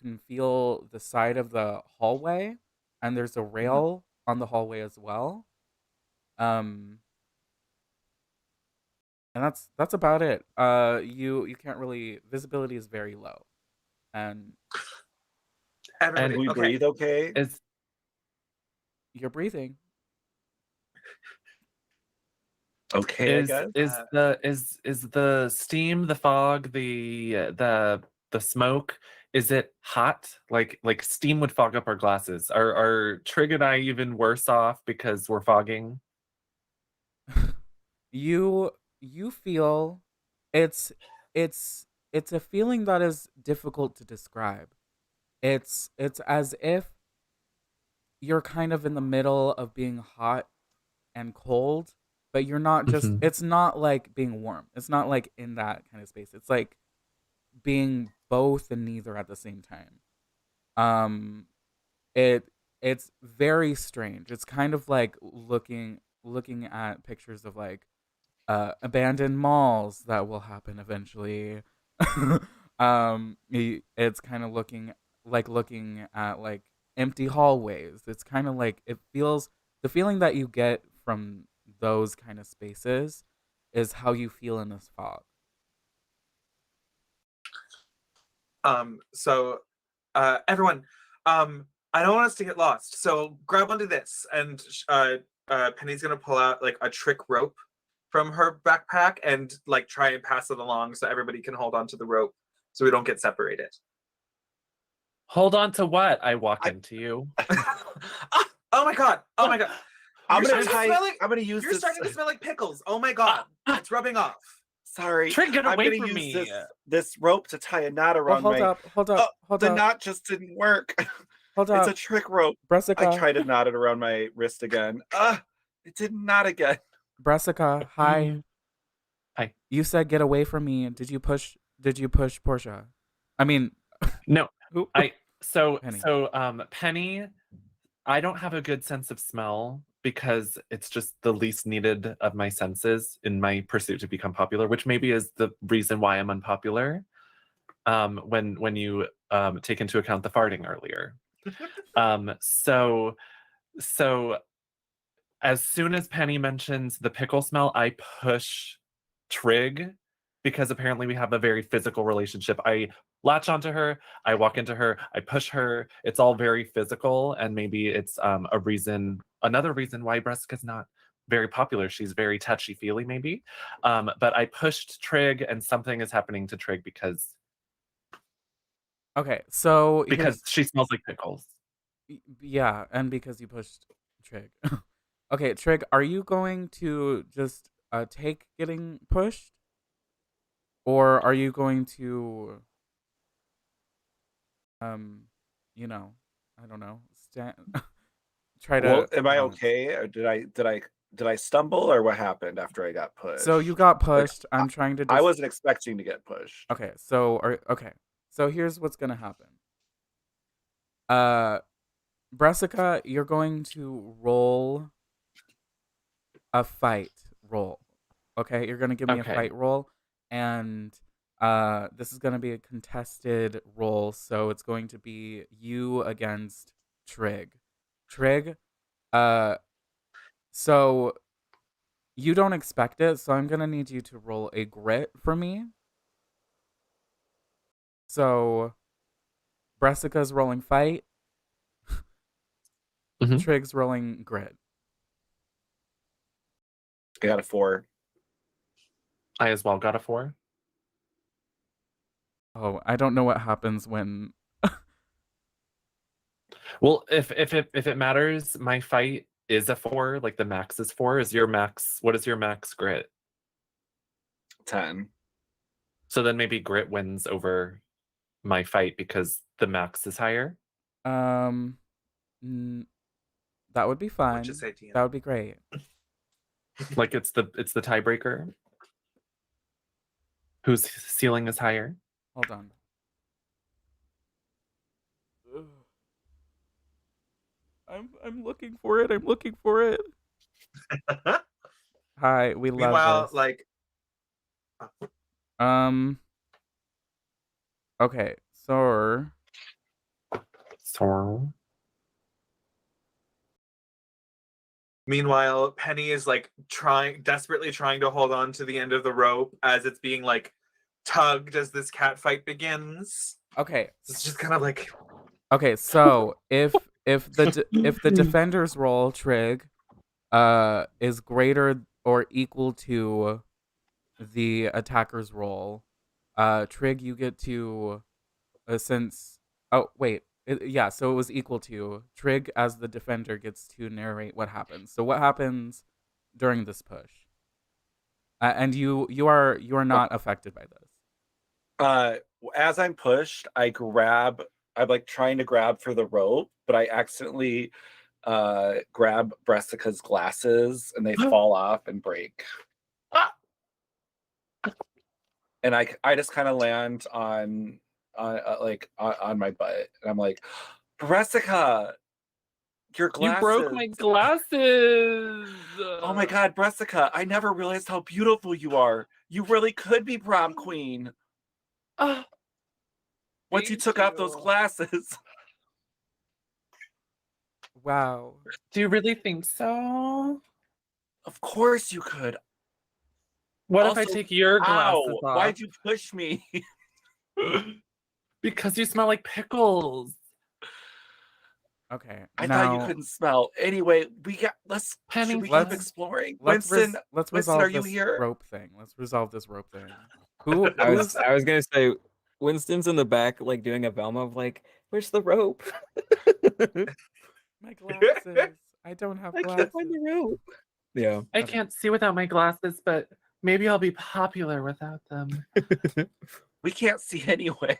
can feel the side of the hallway, and there's a rail on the hallway as well. Um, and that's about it. You can't really, visibility is very low, and Everybody, Can we okay. breathe okay? is you're breathing. Okay, I guess. is the steam, the fog, the smoke, is it hot? Like steam would fog up our glasses. Are Trig and I even worse off because we're fogging? you you feel it's it's a feeling that is difficult to describe. It's as if you're kind of in the middle of being hot and cold, but you're not just, Mhm. it's not like being warm. It's not like in that kind of space. It's like being both and neither at the same time. Um it it's very strange. It's kind of like looking at pictures of like abandoned malls that will happen eventually. It's kind of looking at like empty hallways. It's kind of like, it feels, the feeling that you get from those kind of spaces is how you feel in this fog. So everyone, I don't want us to get lost. So grab onto this, and Penny's gonna pull out like a trick rope from her backpack and like try and pass it along so everybody can hold on to the rope so we don't get separated. Hold on to what? I walk into you. Oh my god! Oh my god! I'm You're gonna starting to smell like, I'm gonna use you're this. starting to smell like pickles. Oh my god! It's rubbing off. Sorry, Trig, get I'm away gonna from use me. this rope to tie a knot Oh, around hold my. up, hold Oh, up, hold the up, knot just didn't work. hold It's a up. trick rope. I Bressica, tried to knot it around my wrist again. It did not again. Bressica, hi. Hi. You said get away from me. Did you push Portia? I mean, No, who? Penny. Penny, I don't have a good sense of smell because it's just the least needed of my senses in my pursuit to become popular, which maybe is the reason why I'm unpopular. When you take into account the farting earlier. So as soon as Penny mentions the pickle smell, I push Trig because apparently we have a very physical relationship. I latch onto her, I walk into her, I push her. It's all very physical, and maybe it's another reason why Bressica's not very popular. She's very touchy-feely, maybe. But I pushed Trig, and something is happening to Trig because Okay, so she smells like pickles. yeah, and because you pushed Trig. Okay, Trig, are you going to just take getting pushed, or are you going to um, I don't know, stand try Well, to am I balance? okay? Or did I stumble, or what happened after I got pushed? So you got Like, pushed. I'm trying to I just wasn't expecting to get pushed. Okay, okay. So here's what's gonna happen. Uh, Bressica, you're going to roll a fight roll. Okay, you're gonna give me a Okay. fight roll, and this is gonna be a contested roll, so it's going to be you against Trig. Trig, uh, so You don't expect it, so I'm gonna need you to roll a grit for me. So, Bressica's rolling fight. Mhm. Trig's rolling grit. I got a 4. I as well got a 4. Oh, I don't know what happens when. Well, if it matters, my fight is a 4. Like the max is 4. Is your max? What is your max grit? 10. So then maybe grit wins over my fight because the max is higher. That would be What fun. you say, Tia? That would be great. Like it's the tiebreaker. Whose ceiling is higher? Hold on. Ugh. I'm looking for it. I'm looking for it. Hi, we love Meanwhile, this. like, Okay, so So meanwhile, Penny is like desperately trying to hold on to the end of the rope as it's being like tugged as this cat fight begins. okay. It's just kind of like, Okay, so if the defender's roll trig is greater or equal to the attacker's roll, trig you get to since oh wait yeah, so it was equal to trig as the defender gets to narrate what happens. So what happens during this push? And you are not affected by this. As I'm pushed, I'm like trying to grab for the rope, but I accidentally grab Bressica's glasses and they fall off and break. And I just kind of land on my butt, and I'm like, Bressica, your you glasses. broke my glasses. Oh my God, Bressica, I never realized how beautiful you are. You really could be prom queen. Once you took off those glasses. Wow. Do you really think so? Of course you could. What if I Also, take your glasses off? Why'd you push me? Because you smell like pickles. Okay. I now, thought you couldn't smell. Anyway, Penny, should we let's- keep exploring? let's Winston, let's Winston, resolve are you this here? rope thing. Let's resolve this rope thing. Who I who's was gonna say Winston's in the back, like doing a Velma of like, where's the rope? my glasses? I don't have I can't find glasses. the rope. Yeah. I Okay. can't see without my glasses, but maybe I'll be popular without them. We can't see anyway.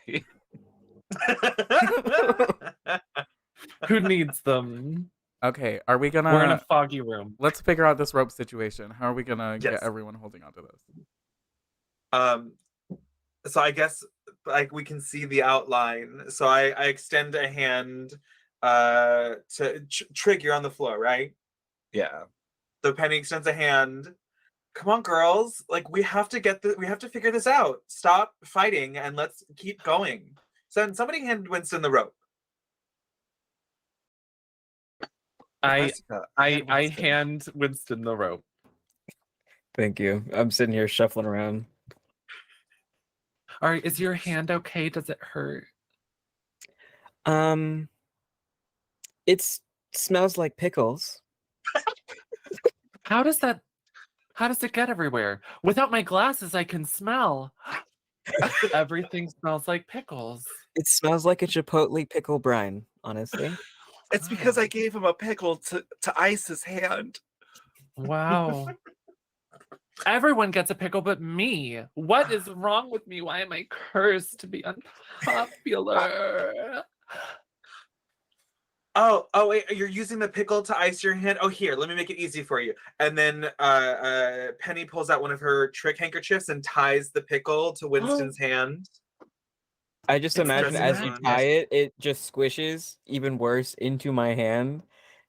Who needs them? Okay, are we We're in a gonna foggy room. let's figure out this rope situation. How are we gonna Yes. get everyone holding onto this? So I guess like we can see the outline. So I extend a hand to Trig, you're on the floor, right? Yeah. So Penny extends a hand. Come on, girls. Like we have to figure this out. Stop fighting and let's keep going. So somebody hand Winston the rope. I Winston. hand Winston the rope. Thank you. I'm sitting here shuffling around. All right, is your hand okay? Does it hurt? It smells like pickles. How does it get everywhere? Without my glasses, I can smell. Everything smells like pickles. It smells like a chipotle pickle brine, honestly. It's because I gave him a pickle to ice his hand. Wow. Everyone gets a pickle but me. What is wrong with me? Why am I cursed to be unpopular? Oh, wait, you're using the pickle to ice your hand? Oh, here, let me make it easy for you. And then Penny pulls out one of her trick handkerchiefs and ties the pickle to Winston's hand. I just It's imagine dressing as you on. tie it, it just squishes even worse into my hand.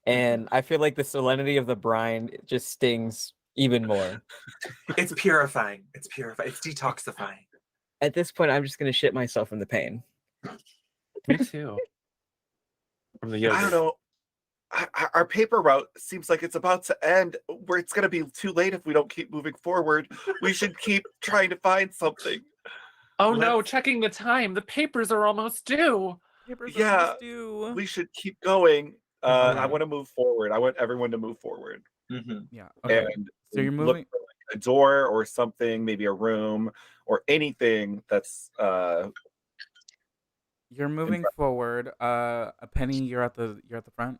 And I feel like the salinity of the brine just stings even more. It's purifying. It's purifying. It's detoxifying. At this point, I'm just going to shit myself in the pain. Me too. From the I yogurt. don't know. our paper route seems like it's about to end. Where it's gonna be too late if we don't keep moving forward. We should keep trying to find something. Oh no, Let's- checking the time. The papers are almost due. Papers are Yeah, almost due. we should keep going. I Mhm. want to move forward. I want everyone to move forward Mhm. Yeah. Okay. and So you're look moving. for like a door or something, maybe a room or anything that's You're in moving front. forward. A Penny, you're at the front.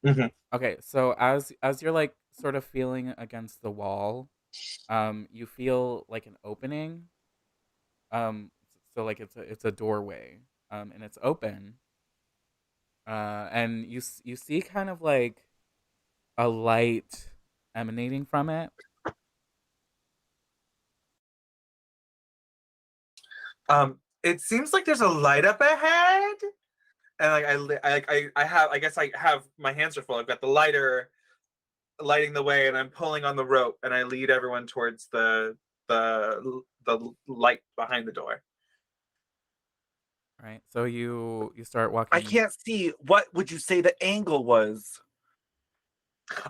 Mhm. Okay. So as you're like sort of feeling against the wall, you feel like an opening. So like it's a doorway. And it's open. And you see kind of like a light emanating from it. It seems like there's a light up ahead, and like I have, I guess I have, my hands are full. I've got the lighter lighting the way, and I'm pulling on the rope, and I lead everyone towards the light behind the door. Right. So you start I walking. can't see. What would you say the angle was?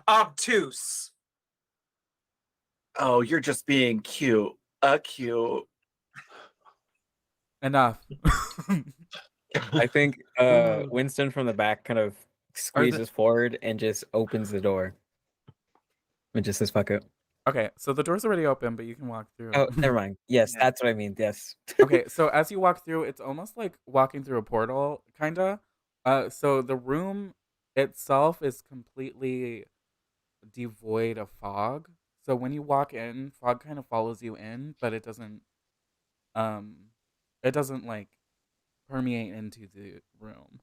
Obtuse. Oh, you're just being cute. Cute. Enough. I think Winston from the back kind of squeezes forward and just opens the door. And just says, fuck it. Okay, so the door's already open, but you can walk through. Oh, never mind. Yes, Yeah. that's what I mean. Yes. Okay, so as you walk through, it's almost like walking through a portal, kinda. So the room itself is completely devoid of fog. So when you walk in, fog kind of follows you in, but um it doesn't like permeate into the room.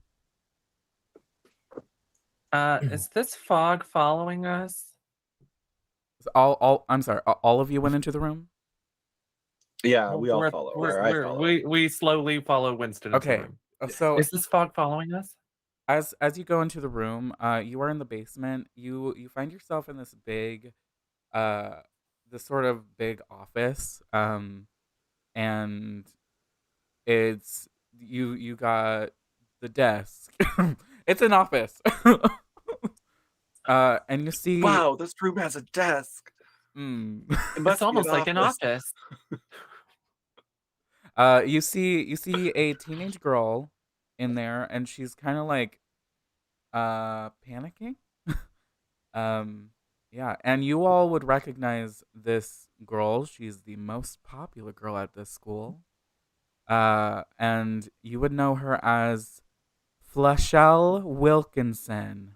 Is this fog following us? So I'm sorry, all of you went into the room? Yeah, we all We're- follow. we're- Or I we're- follow. we slowly follow Winston into the Okay. room. So Is this fog following us? as you go into the room, you are in the basement. You find yourself in this big this sort of big office. And it's you got the desk. It's an office. And you see Wow, this room has a desk. mm, It must It's be almost like an office. you see a teenage girl in there, and she's kind of like panicking. Yeah, and you all would recognize this girl. She's the most popular girl at this school. And you would know her as Flashelle Wilkinson.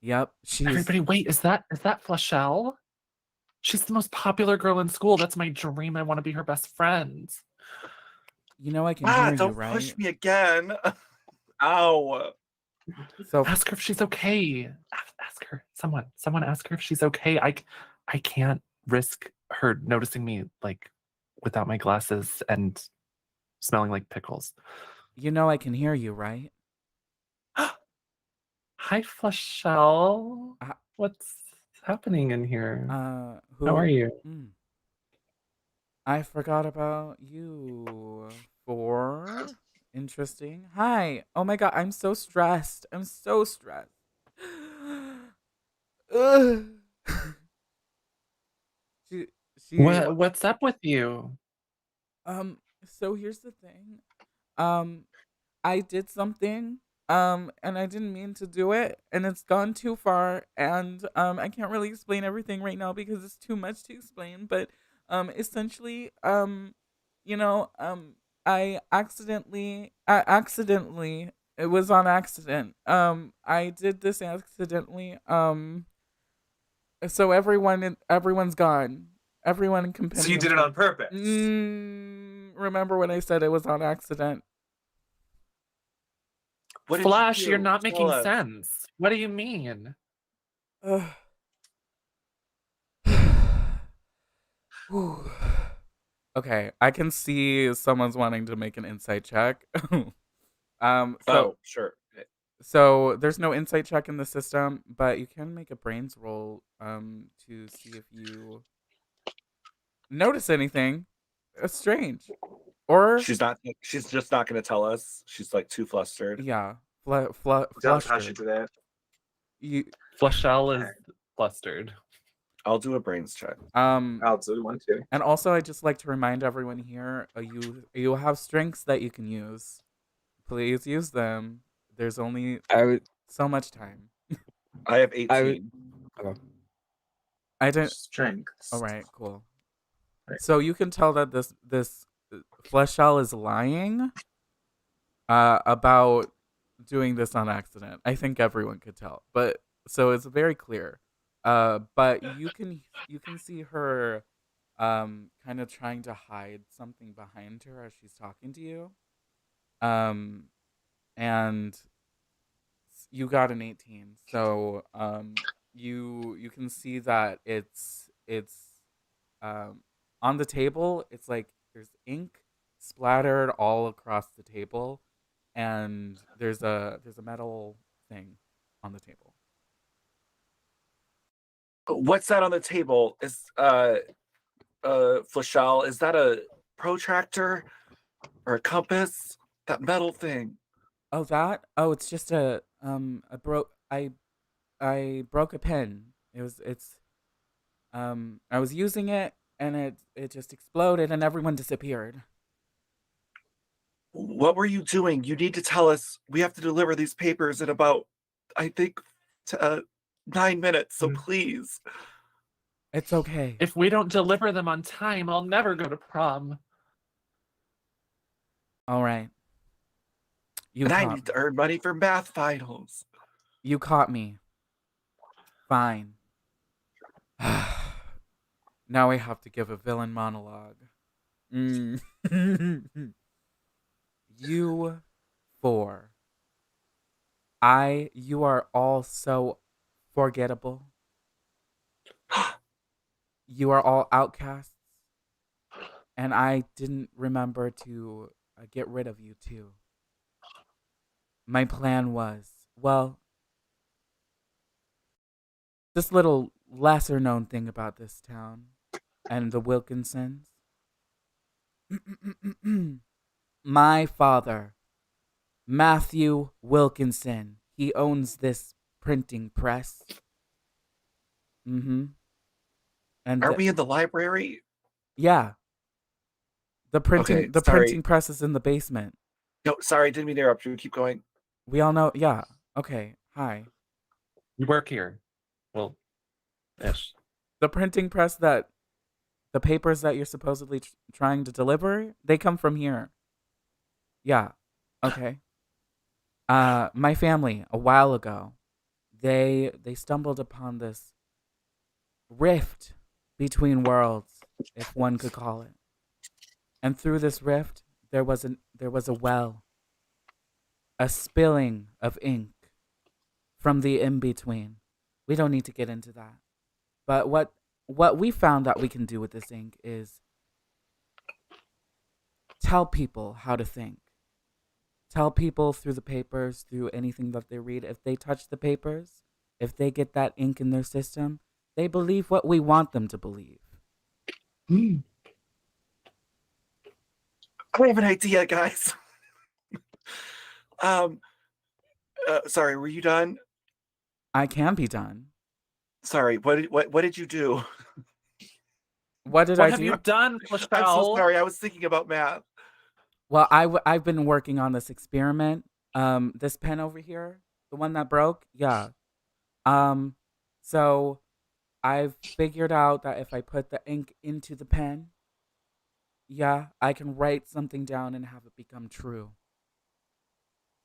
Yep, she's Everybody, wait, is that Flashelle? She's the most popular girl in school. That's my dream. I want to be her best friend. you know I can hear you, Don't right? push me again. Ow. So Ask her if she's okay. Ask her. Someone ask her if she's okay. I can't risk her noticing me like without my glasses and smelling like pickles. you know I can hear you, right? Hi, Flashelle. Uh, What's happening in here? Who How are you? I forgot about you. For interesting. Hi. Oh my god, I'm so stressed. I'm so stressed. Ugh. she What's up with you? So here's the thing. I did something, and I didn't mean to do it, and it's gone too far, and I can't really explain everything right now because it's too much to explain, but essentially, you know, I accidentally, it was on accident. I did this accidentally. So everyone's gone. Everyone in Compendium. So you did it on purpose. Remember when I said it was on accident? What did Flash, you do? you're not Tell making us. sense. What do you mean? Ugh. Whew. Okay, I can see someone's wanting to make an insight check. Oh, sure. So there's no insight check in the system, but you can make a brains roll to see if you notice anything strange. Or She's just not gonna tell us. She's like too flustered. yeah, Don't touch flustered. it today. You Fleshell is flustered. I'll do a brains check. I'll do one too. and also I just like to remind everyone here, you have strengths that you can use. Please use them. There's only I would. so much time. I have I would. 18. Okay. I didn't. Strengths. All right, cool. Right. So you can tell that this Fleshell is lying about doing this on accident. I think everyone could tell, but so it's very clear. But you can see her kind of trying to hide something behind her as she's talking to you. And you got an 18, so you can see that it's on the table. It's like there's ink splattered all across the table, and there's a metal thing on the table. What's that on the table? Is Fleshell, is that a protractor or a compass? That metal thing. Oh, that? Oh, it's just I broke a pen. I was using it, and it just exploded and everyone disappeared. What were you doing? You need to tell us. We have to deliver these papers in about, I think, 9 minutes. So please. It's okay. If we don't deliver them on time, I'll never go to prom. All right. And I need to earn money for math finals. You caught me. Fine. Now I have to give a villain monologue. You four. You are all so forgettable. You are all outcasts. And I didn't remember to get rid of you too. My plan was, well, this little lesser known thing about this town and the Wilkinsons. My father, Matthew Wilkinson, he owns this printing press. And Are we in the library? Yeah. The printing press is in the basement. No, sorry, didn't mean to interrupt you. Keep going. We all know. Yeah. Okay. Hi. You work here. Well, ish. The printing press the papers that you're supposedly trying to deliver, they come from here. Yeah. Okay. My family a while ago, they stumbled upon this rift between worlds, if one could call it. And through this rift, there was a well, a spilling of ink from the in-between. We don't need to get into that. But what we found that we can do with this ink is tell people how to think. Tell people through the papers, through anything that they read, if they touch the papers, if they get that ink in their system, they believe what we want them to believe. I have an idea, guys. Sorry, were you done? I can be done. Sorry, what did you do? What did What I have do? you done, I'm so Fleshell? sorry. I was thinking about math. Well, I've been working on this experiment. This pen over here, the one that broke, yeah. So I've figured out that if I put the ink into the pen, yeah, I can write something down and have it become true.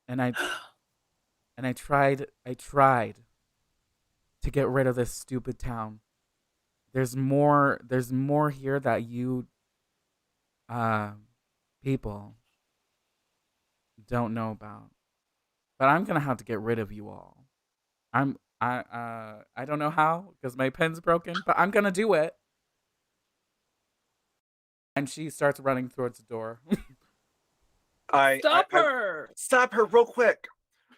And I tried to get rid of this stupid town. There's more here that you people don't know about. But I'm gonna have to get rid of you all. I don't know how because my pen's broken, but I'm gonna do it. And she starts running towards the door. Stop her! Stop her real quick.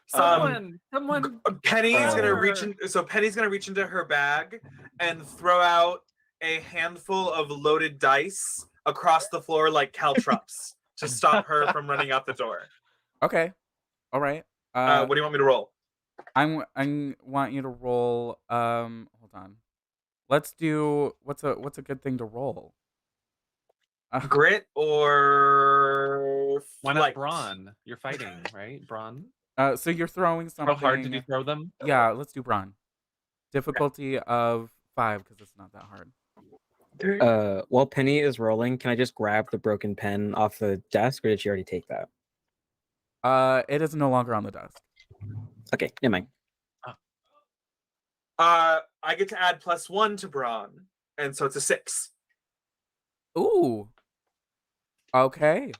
Someone! Penny's gonna her. reach in, so Penny's gonna reach into her bag and throw out a handful of loaded dice across the floor like caltrops to stop her from running out the door. Okay. All right. What do you want me to roll? I want you to roll. Hold on. Let's do what's a good thing to roll? Grit or Why not flight? brawn? You're fighting, right? Brawn. So you're throwing How something. hard did you throw them? Yeah, let's do brawn. Difficulty of 5 because it's not that hard. While Penny is rolling, can I just grab the broken pen off the desk, or did she already take that? It is no longer on the desk. Okay, never mind. I get to add +1 to brawn, and so it's a 6. Ooh. Okay.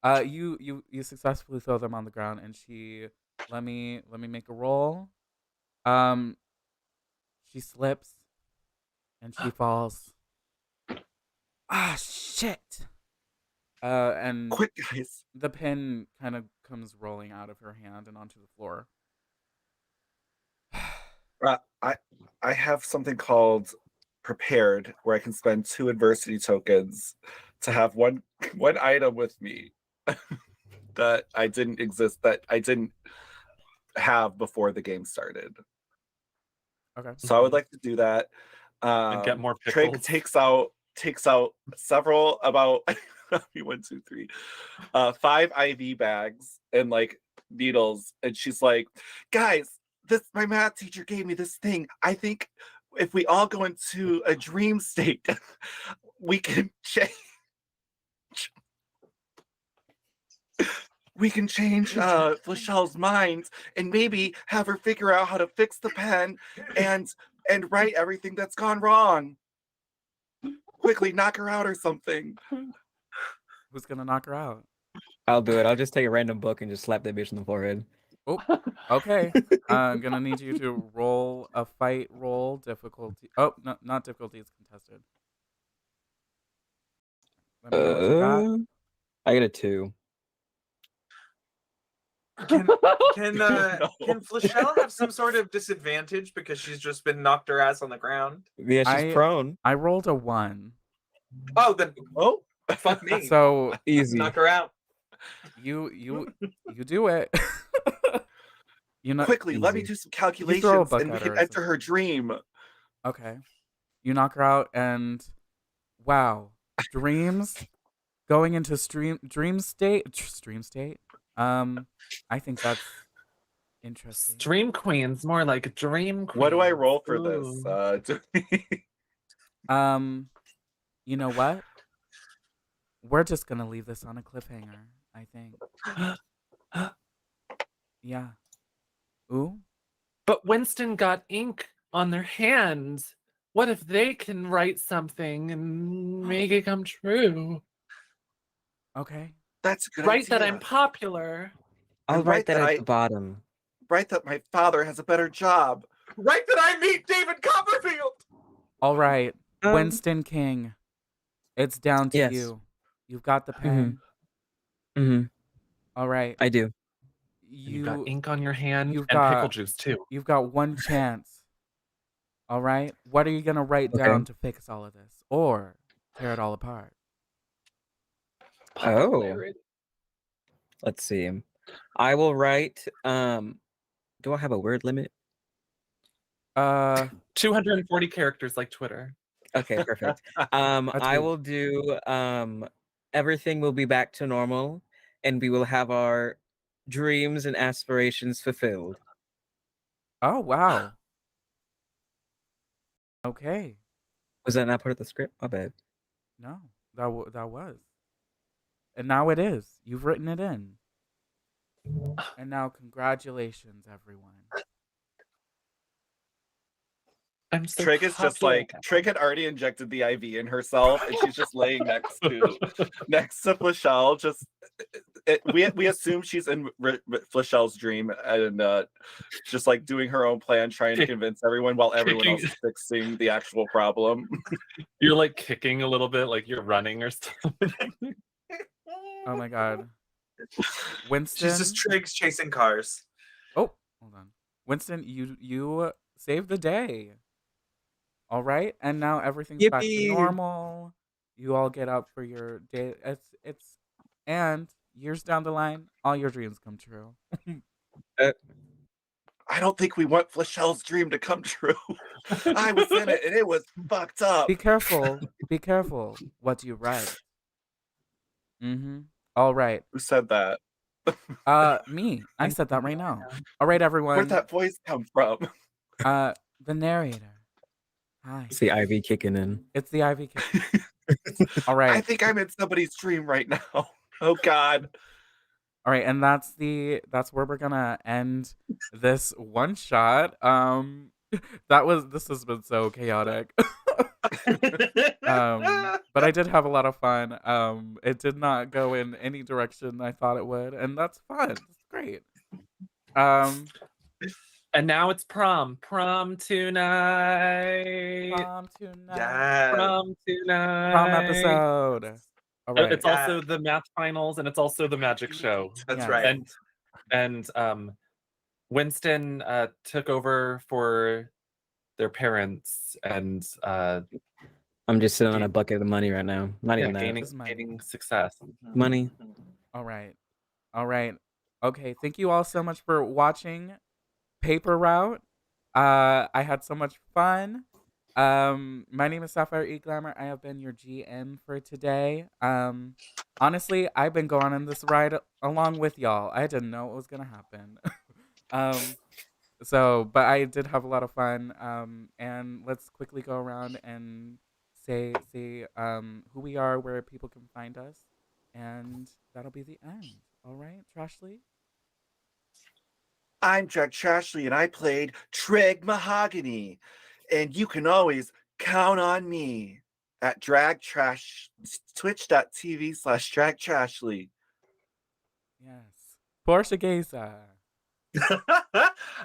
You successfully throw them on the ground, and she let me make a roll. She slips, and she falls. Ah, shit. And Quick, guys. the pin kind of comes rolling out of her hand and onto the floor. I have something called prepared, where I can spend 2 adversity tokens to have one item with me that I didn't have before the game started. Okay. So I would like to do that. And get more Trig pickles. takes out several, about 1, 2, 3, 5 IV bags and like needles, and she's like, "Guys, my math teacher gave me this thing. I think if we all go into a dream state, we can change." We can change Flachelle's mind and maybe have her figure out how to fix the pen and write everything that's gone wrong. Quickly knock her out or something. Who's gonna knock her out? I'll do it. I'll just take a random book and just slap that bitch in the forehead. Oh, okay. I'm gonna need you to roll a fight roll difficulty. Oh, no, not difficulty. It's contested. Let me know what you got. I get a 2. Can Flachelle have some sort of disadvantage because she's just been knocked her ass on the ground? Yeah, she's prone. I rolled a 1. Oh, then fuck me. So Easy. Knock her out. you do it. Quickly, let me easy. do some calculations book and we at her can or enter her dream. Okay. You knock her out, and wow, dreams going into dream state. I think that's interesting. Dream queens, more like dream queens. What do I roll for Ooh. this? You know what? We're just gonna leave this on a cliffhanger, I think. Yeah. Ooh. But Winston got ink on their hands. What if they can write something and make it come true? Okay. That's a good Write idea. that I'm popular. I'll And write write that that at the bottom. Write that my father has a better job. Right that I meet David Copperfield. All right. Winston King. It's down to yes. you. You've got the pen. Mm-hmm. All right. I do. You got ink on your hand you've and got- pickle juice too. You've got one chance. All right. What are you gonna write down to fix all of this, or tear it all apart? Popularity. Let's see. I will write. Do I have a word limit? 240 characters like Twitter. Okay, perfect. I will do. Everything will be back to normal, and we will have our dreams and aspirations fulfilled. Oh wow. Okay. Was that not part of the script? My bad. No, that was. And now it is. You've written it in. And now congratulations, everyone. I'm so Trig is just popular. like, Trig had already injected the IV in herself, and she's just laying next to Flachelle. Just we assume she's in Flachelle's dream, and just like doing her own plan, trying to convince everyone while everyone else is fixing the actual problem. You're like kicking a little bit, like you're running or something. Oh my god. Winston. She's just Trig's chasing cars. Oh, hold on. Winston, you saved the day. All right, and now everything's back to Yippee. normal. You all get up for your day. And years down the line, all your dreams come true. I don't think we want Flashelle's dream to come true. I was in it and it was fucked up. Be careful. Be careful. What do you write? All right. Who said that? Me. I said that right now. All right, everyone. Where'd that voice come from? The narrator. Hi. It's the IV kicking in. It's the Ivy Kid. All I right. think I'm in somebody's dream right now. Oh God. All right, and that's where we're gonna end this one shot. This has been so chaotic. But I did have a lot of fun. It did not go in any direction I thought it would, and that's fun. It's great. And now it's prom tonight. Prom tonight. Yes. Prom tonight. Prom episode. All right. It's also the math finals, and it's also the magic show. That's Yes. right. And Winston took over for their parents, and I'm just sitting on a bucket of money right now. Not even that. This is mine. gaining success. Money. All right. Okay, thank you all so much for watching Paper Route. I had so much fun. My name is Sapphire E Glamour. I have been your GM for today. Honestly, I've been going on this ride along with y'all. I didn't know what was gonna happen. But I did have a lot of fun. And let's quickly go around and say who we are, where people can find us, and that'll be the end. All right, Trashley? I'm Jack Trashley and I played Trig Mahogany. And you can always count on me at twitch.tv/dragtrashley. Yes. Portia Geza.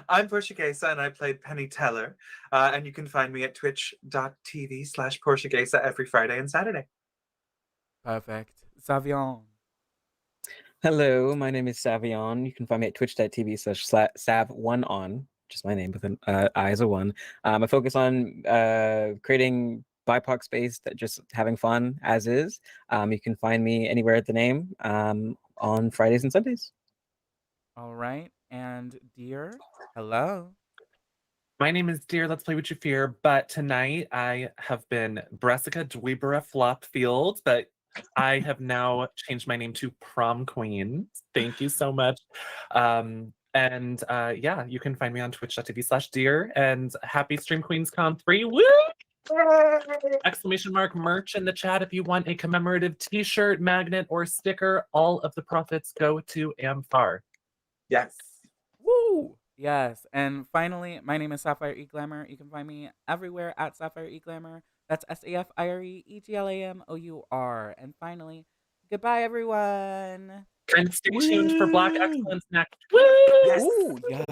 I'm Portia Gesa and I played Penny Teller. And you can find me at twitch.tv/Portia Gesa every Friday and Saturday. Perfect. Savion. Hello, my name is Savion. You can find me at twitch.tv/sav1on, just my name with an I as a one. I focus on creating BIPOC space that just having fun as is. You can find me anywhere at the name on Fridays and Sundays. All right. And Dear, hello. My name is Dear Let's Play With Your Fear, but tonight I have been Bressica Dweebera Flopfield, but I have now changed my name to Prom Queen. Thank you so much. Yeah, you can find me on twitch.tv/dear, and happy Stream Queens Con 3. Woo! Exclamation mark merch in the chat if you want a commemorative t-shirt, magnet, or sticker. All of the profits go to Amfar. Yes. Woo! Yes. And finally, my name is Sapphire E Glamour. You can find me everywhere at Sapphire E Glamour. That's SAFIREEGLAMOUR. And finally, goodbye, everyone. And stay tuned for Black Excellence next. Yes. Ooh, yes.